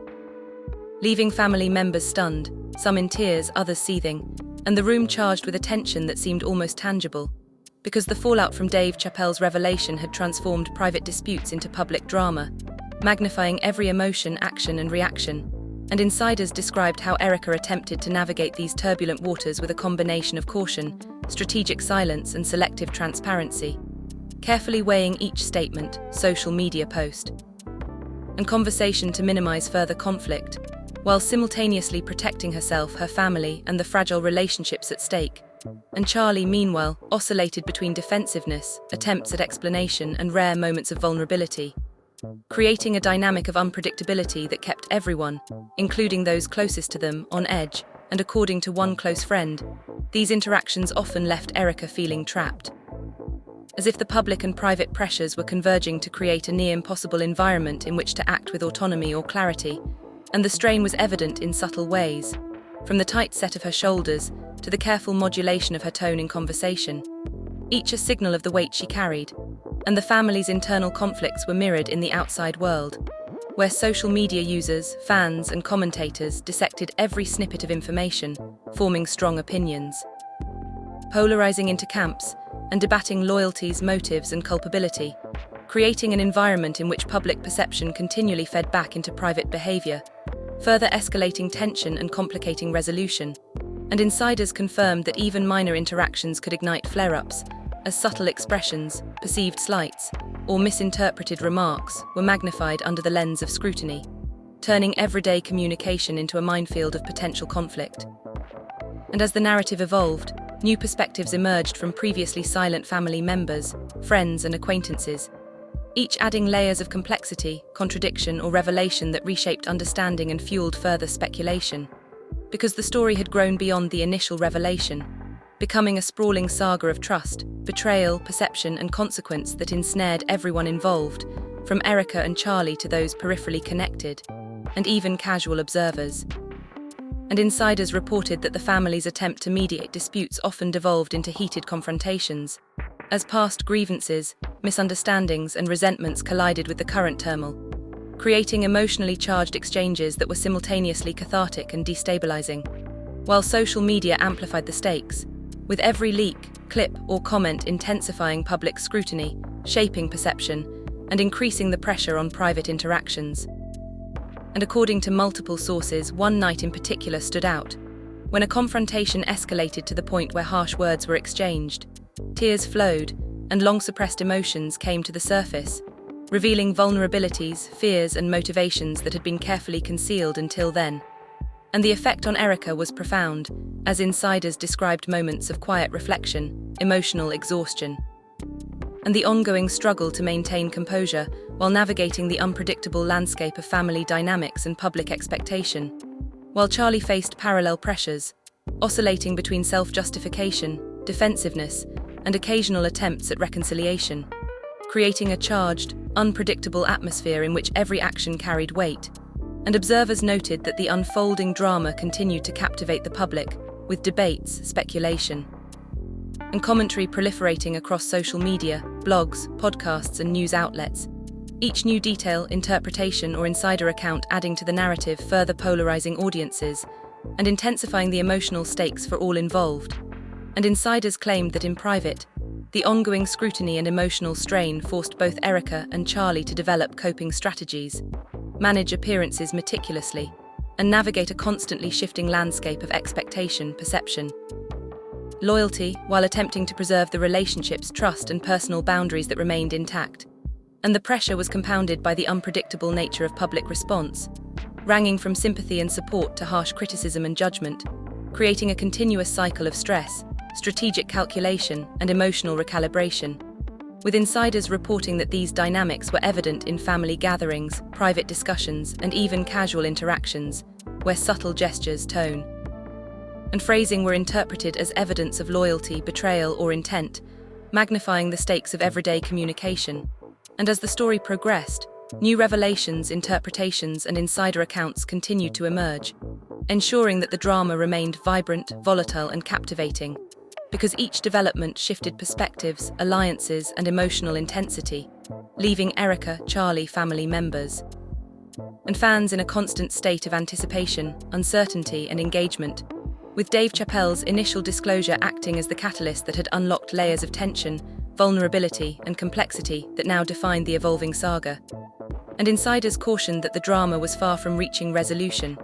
leaving family members stunned, some in tears, others seething, and the room charged with a tension that seemed almost tangible, because the fallout from Dave Chappelle's revelation had transformed private disputes into public drama, magnifying every emotion, action, and reaction. And insiders described how Erika attempted to navigate these turbulent waters with a combination of caution, strategic silence, and selective transparency, carefully weighing each statement, social media post, and conversation to minimize further conflict, while simultaneously protecting herself, her family, and the fragile relationships at stake. And Charlie, meanwhile, oscillated between defensiveness, attempts at explanation, and rare moments of vulnerability, creating a dynamic of unpredictability that kept everyone, including those closest to them, on edge. And according to one close friend, these interactions often left Erika feeling trapped, as if the public and private pressures were converging to create a near-impossible environment in which to act with autonomy or clarity. And the strain was evident in subtle ways, from the tight set of her shoulders to the careful modulation of her tone in conversation, each a signal of the weight she carried. And the family's internal conflicts were mirrored in the outside world, where social media users, fans, and commentators dissected every snippet of information, forming strong opinions, polarizing into camps, and debating loyalties, motives, and culpability, creating an environment in which public perception continually fed back into private behavior, further escalating tension and complicating resolution. And insiders confirmed that even minor interactions could ignite flare-ups, as subtle expressions, perceived slights, or misinterpreted remarks were magnified under the lens of scrutiny, turning everyday communication into a minefield of potential conflict. And as the narrative evolved, new perspectives emerged from previously silent family members, friends, and acquaintances, each adding layers of complexity, contradiction, or revelation that reshaped understanding and fueled further speculation. Because the story had grown beyond the initial revelation, becoming a sprawling saga of trust, betrayal, perception, and consequence that ensnared everyone involved, from Erika and Charlie to those peripherally connected, and even casual observers. And insiders reported that the family's attempt to mediate disputes often devolved into heated confrontations, as past grievances, misunderstandings, and resentments collided with the current turmoil, creating emotionally charged exchanges that were simultaneously cathartic and destabilizing. While social media amplified the stakes, with every leak, clip, or comment intensifying public scrutiny, shaping perception, and increasing the pressure on private interactions. And according to multiple sources, one night in particular stood out, when a confrontation escalated to the point where harsh words were exchanged, tears flowed, and long-suppressed emotions came to the surface, revealing vulnerabilities, fears, and motivations that had been carefully concealed until then. And the effect on Erika was profound, as insiders described moments of quiet reflection, emotional exhaustion, and the ongoing struggle to maintain composure while navigating the unpredictable landscape of family dynamics and public expectation. While Charlie faced parallel pressures, oscillating between self-justification, defensiveness, and occasional attempts at reconciliation. creating a charged, unpredictable atmosphere in which every action carried weight. And observers noted that the unfolding drama continued to captivate the public, with debates, speculation, and commentary proliferating across social media, blogs, podcasts, and news outlets. Each new detail, interpretation, or insider account adding to the narrative, further polarizing audiences and intensifying the emotional stakes for all involved. And insiders claimed that in private, the ongoing scrutiny and emotional strain forced both Erika and Charlie to develop coping strategies, manage appearances meticulously, and navigate a constantly shifting landscape of expectation, perception, loyalty, while attempting to preserve the relationships, trust, and personal boundaries that remained intact. And the pressure was compounded by the unpredictable nature of public response, ranging from sympathy and support to harsh criticism and judgment, creating a continuous cycle of stress, strategic calculation, and emotional recalibration, with insiders reporting that these dynamics were evident in family gatherings, private discussions, and even casual interactions, where subtle gestures, tone, and phrasing were interpreted as evidence of loyalty, betrayal, or intent, magnifying the stakes of everyday communication. And as the story progressed, new revelations, interpretations, and insider accounts continued to emerge, ensuring that the drama remained vibrant, volatile, and captivating, because each development shifted perspectives, alliances, and emotional intensity, leaving Erika, Charlie family members, and fans in a constant state of anticipation, uncertainty, and engagement, with Dave Chappelle's initial disclosure acting as the catalyst that had unlocked layers of tension, vulnerability, and complexity that now defined the evolving saga. And insiders cautioned that the drama was far from reaching resolution,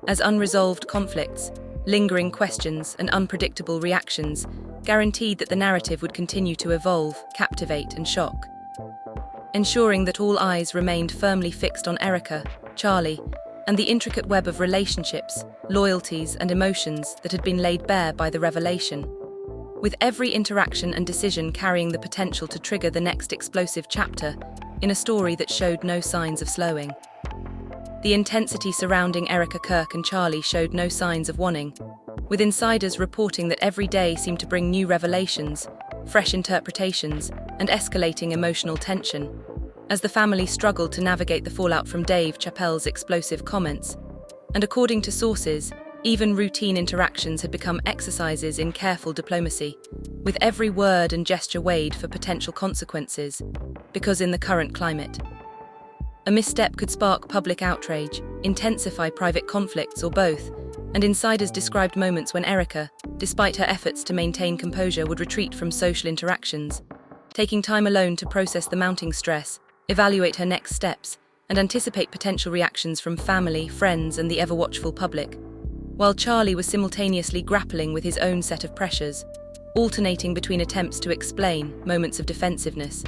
as unresolved conflicts, lingering questions, and unpredictable reactions guaranteed that the narrative would continue to evolve, captivate, and shock, ensuring that all eyes remained firmly fixed on Erika, Charlie, and the intricate web of relationships, loyalties, and emotions that had been laid bare by the revelation, with every interaction and decision carrying the potential to trigger the next explosive chapter in a story that showed no signs of slowing. The intensity surrounding Erika Kirk and Charlie showed no signs of waning, with insiders reporting that every day seemed to bring new revelations, fresh interpretations, and escalating emotional tension, as the family struggled to navigate the fallout from Dave Chappelle's explosive comments. And according to sources, even routine interactions had become exercises in careful diplomacy, with every word and gesture weighed for potential consequences, because in the current climate, a misstep could spark public outrage, intensify private conflicts, or both, and insiders described moments when Erika, despite her efforts to maintain composure, would retreat from social interactions, taking time alone to process the mounting stress, evaluate her next steps, and anticipate potential reactions from family, friends, and the ever-watchful public, while Charlie was simultaneously grappling with his own set of pressures, alternating between attempts to explain, moments of defensiveness,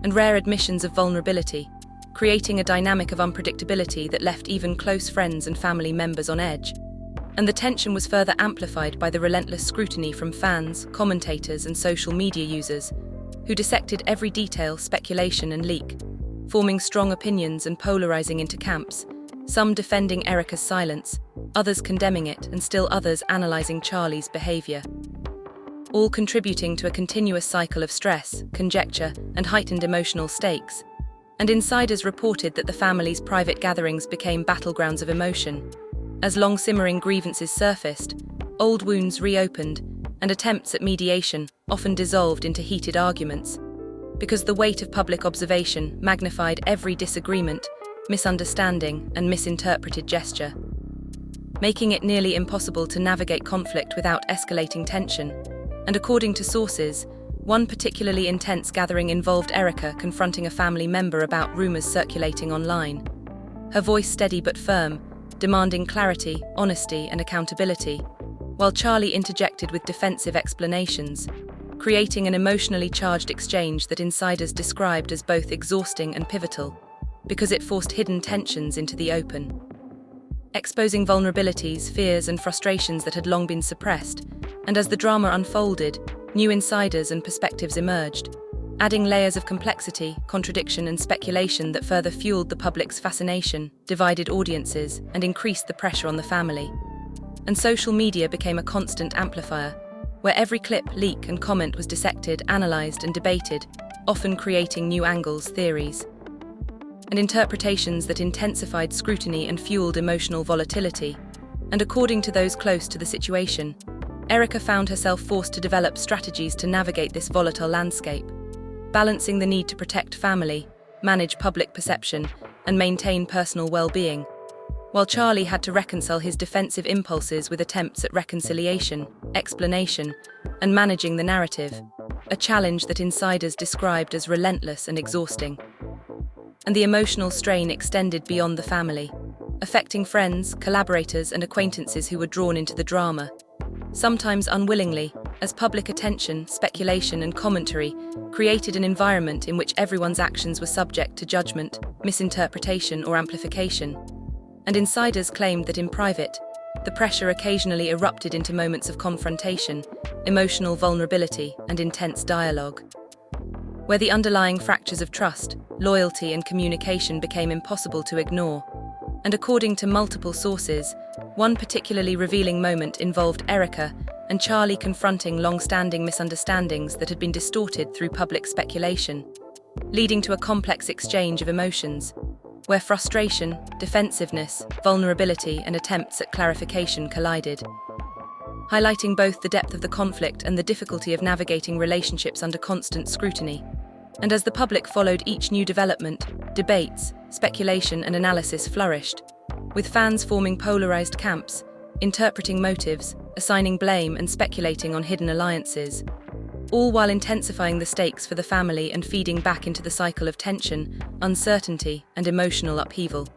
and rare admissions of vulnerability, creating a dynamic of unpredictability that left even close friends and family members on edge. And the tension was further amplified by the relentless scrutiny from fans, commentators, and social media users, who dissected every detail, speculation, and leak, forming strong opinions and polarizing into camps, some defending Erika's silence, others condemning it, and still others analyzing Charlie's behavior, all contributing to a continuous cycle of stress, conjecture, and heightened emotional stakes. And insiders reported that the family's private gatherings became battlegrounds of emotion, as long-simmering grievances surfaced, old wounds reopened, and attempts at mediation often dissolved into heated arguments, because the weight of public observation magnified every disagreement, misunderstanding, and misinterpreted gesture, making it nearly impossible to navigate conflict without escalating tension. And according to sources, one particularly intense gathering involved Erika confronting a family member about rumors circulating online, her voice steady but firm, demanding clarity, honesty, and accountability, while Charlie interjected with defensive explanations, creating an emotionally charged exchange that insiders described as both exhausting and pivotal, because it forced hidden tensions into the open, exposing vulnerabilities, fears, and frustrations that had long been suppressed. And as the drama unfolded, new insiders and perspectives emerged, adding layers of complexity, contradiction, and speculation that further fueled the public's fascination, divided audiences, and increased the pressure on the family. And social media became a constant amplifier, where every clip, leak, and comment was dissected, analyzed, and debated, often creating new angles, theories, and interpretations that intensified scrutiny and fueled emotional volatility. And according to those close to the situation, Erika found herself forced to develop strategies to navigate this volatile landscape, balancing the need to protect family, manage public perception, and maintain personal well-being, while Charlie had to reconcile his defensive impulses with attempts at reconciliation, explanation, and managing the narrative, a challenge that insiders described as relentless and exhausting. And the emotional strain extended beyond the family, affecting friends, collaborators, and acquaintances who were drawn into the drama, sometimes unwillingly, as public attention, speculation, and commentary created an environment in which everyone's actions were subject to judgment, misinterpretation, or amplification. And insiders claimed that in private, the pressure occasionally erupted into moments of confrontation, emotional vulnerability, and intense dialogue, where the underlying fractures of trust, loyalty, and communication became impossible to ignore. And according to multiple sources, one particularly revealing moment involved Erika and Charlie confronting long-standing misunderstandings that had been distorted through public speculation, leading to a complex exchange of emotions, where frustration, defensiveness, vulnerability, and attempts at clarification collided, highlighting both the depth of the conflict and the difficulty of navigating relationships under constant scrutiny. And as the public followed each new development, debates, speculation, and analysis flourished, with fans forming polarized camps, interpreting motives, assigning blame, and speculating on hidden alliances, all while intensifying the stakes for the family and feeding back into the cycle of tension, uncertainty, and emotional upheaval.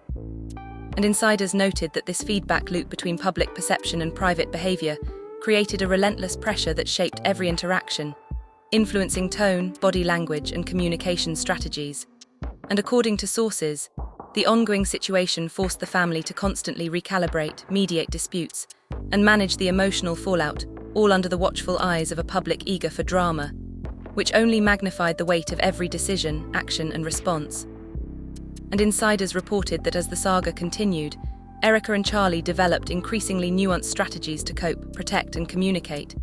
And insiders noted that this feedback loop between public perception and private behavior created a relentless pressure that shaped every interaction, influencing tone, body language, and communication strategies. And according to sources, the ongoing situation forced the family to constantly recalibrate, mediate disputes, and manage the emotional fallout, all under the watchful eyes of a public eager for drama, which only magnified the weight of every decision, action, and response. And insiders reported that as the saga continued, Erika and Charlie developed increasingly nuanced strategies to cope, protect, and communicate,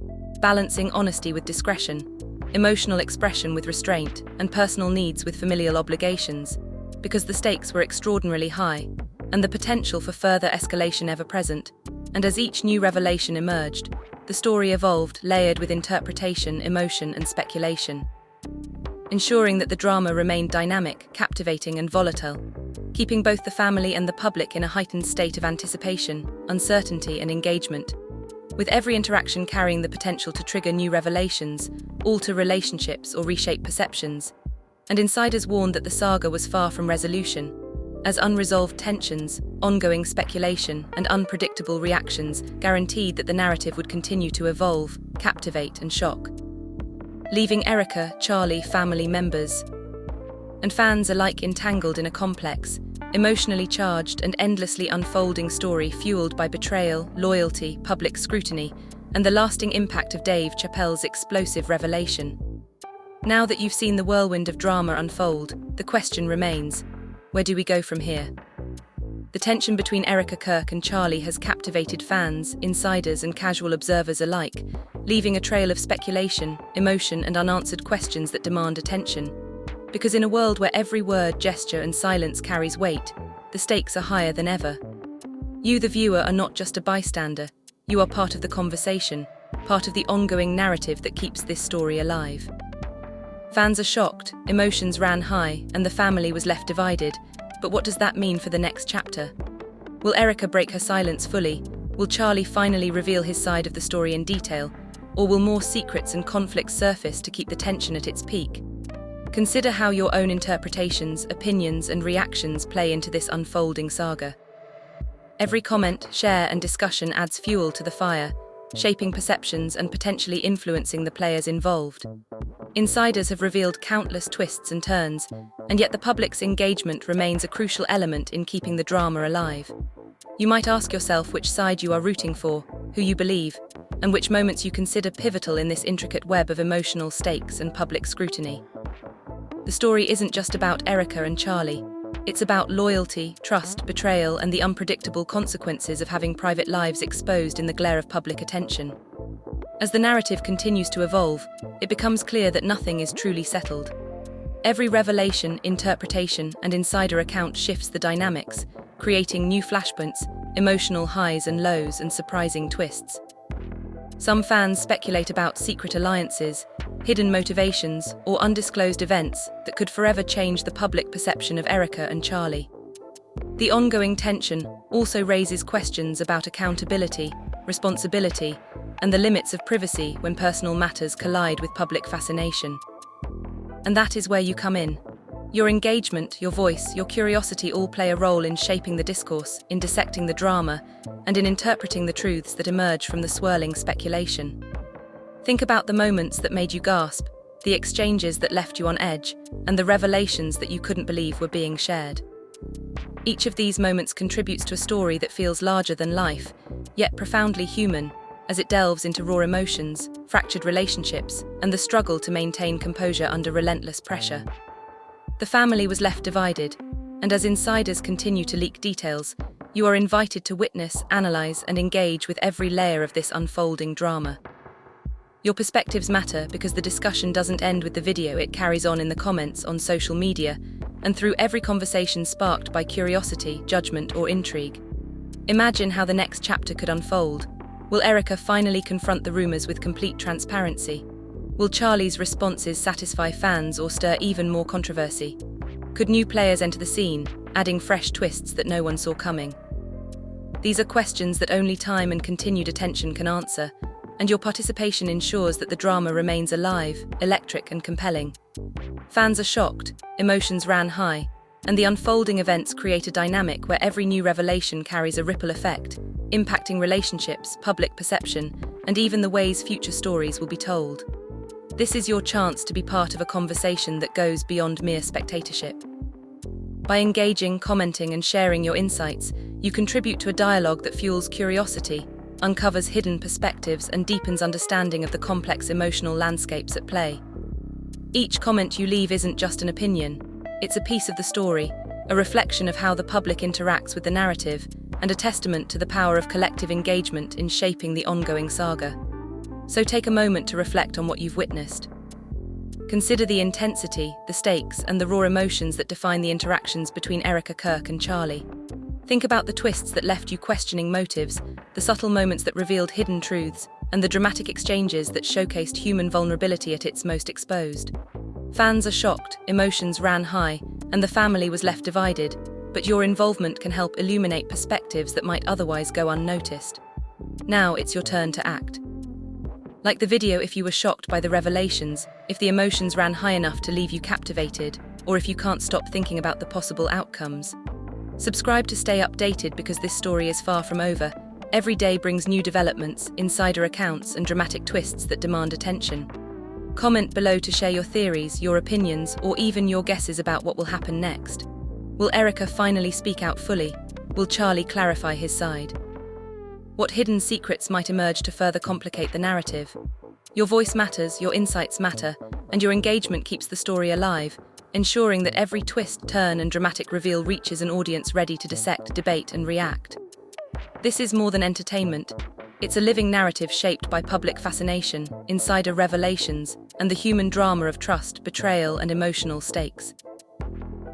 balancing honesty with discretion, emotional expression with restraint, and personal needs with familial obligations, because the stakes were extraordinarily high, and the potential for further escalation ever present. And as each new revelation emerged, the story evolved, layered with interpretation, emotion, and speculation, ensuring that the drama remained dynamic, captivating, and volatile, keeping both the family and the public in a heightened state of anticipation, uncertainty, and engagement, with every interaction carrying the potential to trigger new revelations, alter relationships, or reshape perceptions. And insiders warned that the saga was far from resolution, as unresolved tensions, ongoing speculation, and unpredictable reactions guaranteed that the narrative would continue to evolve, captivate, and shock, leaving Erika, Charlie, family members, and fans alike entangled in a complex, emotionally charged, and endlessly unfolding story fueled by betrayal, loyalty, public scrutiny, and the lasting impact of Dave Chappelle's explosive revelation. Now that you've seen the whirlwind of drama unfold, the question remains: where do we go from here? The tension between Erika Kirk and Charlie has captivated fans, insiders, and casual observers alike, leaving a trail of speculation, emotion, and unanswered questions that demand attention. Because in a world where every word, gesture, and silence carries weight, the stakes are higher than ever. You, the viewer, are not just a bystander. You are part of the conversation, part of the ongoing narrative that keeps this story alive. Fans are shocked, emotions ran high, and the family was left divided. But what does that mean for the next chapter? Will Erika break her silence fully? Will Charlie finally reveal his side of the story in detail? Or will more secrets and conflicts surface to keep the tension at its peak? Consider how your own interpretations, opinions, and reactions play into this unfolding saga. Every comment, share, and discussion adds fuel to the fire, shaping perceptions and potentially influencing the players involved. Insiders have revealed countless twists and turns, and yet the public's engagement remains a crucial element in keeping the drama alive. You might ask yourself which side you are rooting for, who you believe, and which moments you consider pivotal in this intricate web of emotional stakes and public scrutiny. The story isn't just about Erika and Charlie. It's about loyalty, trust, betrayal, and the unpredictable consequences of having private lives exposed in the glare of public attention. As the narrative continues to evolve, it becomes clear that nothing is truly settled. Every revelation, interpretation, and insider account shifts the dynamics, creating new flashpoints, emotional highs and lows, and surprising twists. Some fans speculate about secret alliances, hidden motivations, or undisclosed events that could forever change the public perception of Erika and Charlie. The ongoing tension also raises questions about accountability, responsibility, and the limits of privacy when personal matters collide with public fascination. And that is where you come in. Your engagement, your voice, your curiosity all play a role in shaping the discourse, in dissecting the drama, and in interpreting the truths that emerge from the swirling speculation. Think about the moments that made you gasp, the exchanges that left you on edge, and the revelations that you couldn't believe were being shared. Each of these moments contributes to a story that feels larger than life, yet profoundly human, as it delves into raw emotions, fractured relationships, and the struggle to maintain composure under relentless pressure. The family was left divided, and as insiders continue to leak details, you are invited to witness, analyze, and engage with every layer of this unfolding drama. Your perspectives matter because the discussion doesn't end with the video, it carries on in the comments, on social media, and through every conversation sparked by curiosity, judgment, or intrigue. Imagine how the next chapter could unfold. Will Erika finally confront the rumors with complete transparency? Will Charlie's responses satisfy fans or stir even more controversy? Could new players enter the scene, adding fresh twists that no one saw coming? These are questions that only time and continued attention can answer, and your participation ensures that the drama remains alive, electric, and compelling. Fans are shocked, emotions ran high, and the unfolding events create a dynamic where every new revelation carries a ripple effect, impacting relationships, public perception, and even the ways future stories will be told. This is your chance to be part of a conversation that goes beyond mere spectatorship. By engaging, commenting, and sharing your insights, you contribute to a dialogue that fuels curiosity, uncovers hidden perspectives, and deepens understanding of the complex emotional landscapes at play. Each comment you leave isn't just an opinion, it's a piece of the story, a reflection of how the public interacts with the narrative, and a testament to the power of collective engagement in shaping the ongoing saga. So take a moment to reflect on what you've witnessed. Consider the intensity, the stakes, and the raw emotions that define the interactions between Erika Kirk and Charlie. Think about the twists that left you questioning motives, the subtle moments that revealed hidden truths, and the dramatic exchanges that showcased human vulnerability at its most exposed. Fans are shocked, emotions ran high, and the family was left divided, but your involvement can help illuminate perspectives that might otherwise go unnoticed. Now it's your turn to act. Like the video, if you were shocked by the revelations, if the emotions ran high enough to leave you captivated, or if you can't stop thinking about the possible outcomes. Subscribe to stay updated because this story is far from over. Every day brings new developments, insider accounts, and dramatic twists that demand attention. Comment below to share your theories, your opinions, or even your guesses about what will happen next. Will Erika finally speak out fully? Will Charlie clarify his side? What hidden secrets might emerge to further complicate the narrative? Your voice matters, your insights matter, and your engagement keeps the story alive, ensuring that every twist, turn, and dramatic reveal reaches an audience ready to dissect, debate, and react. This is more than entertainment. It's a living narrative shaped by public fascination, insider revelations, and the human drama of trust, betrayal, and emotional stakes.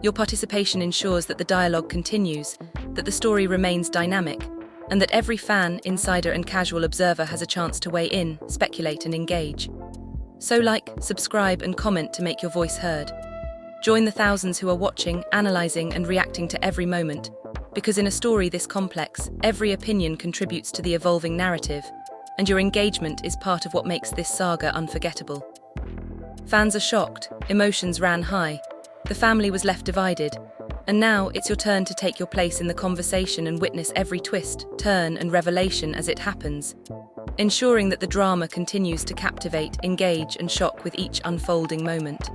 Your participation ensures that the dialogue continues, that the story remains dynamic, and that every fan, insider, and casual observer has a chance to weigh in, speculate, and engage. So like, subscribe, and comment to make your voice heard. Join the thousands who are watching, analyzing, and reacting to every moment, because in a story this complex, every opinion contributes to the evolving narrative, and your engagement is part of what makes this saga unforgettable. Fans are shocked, emotions ran high, the family was left divided, and now it's your turn to take your place in the conversation and witness every twist, turn, and revelation as it happens, ensuring that the drama continues to captivate, engage, and shock with each unfolding moment.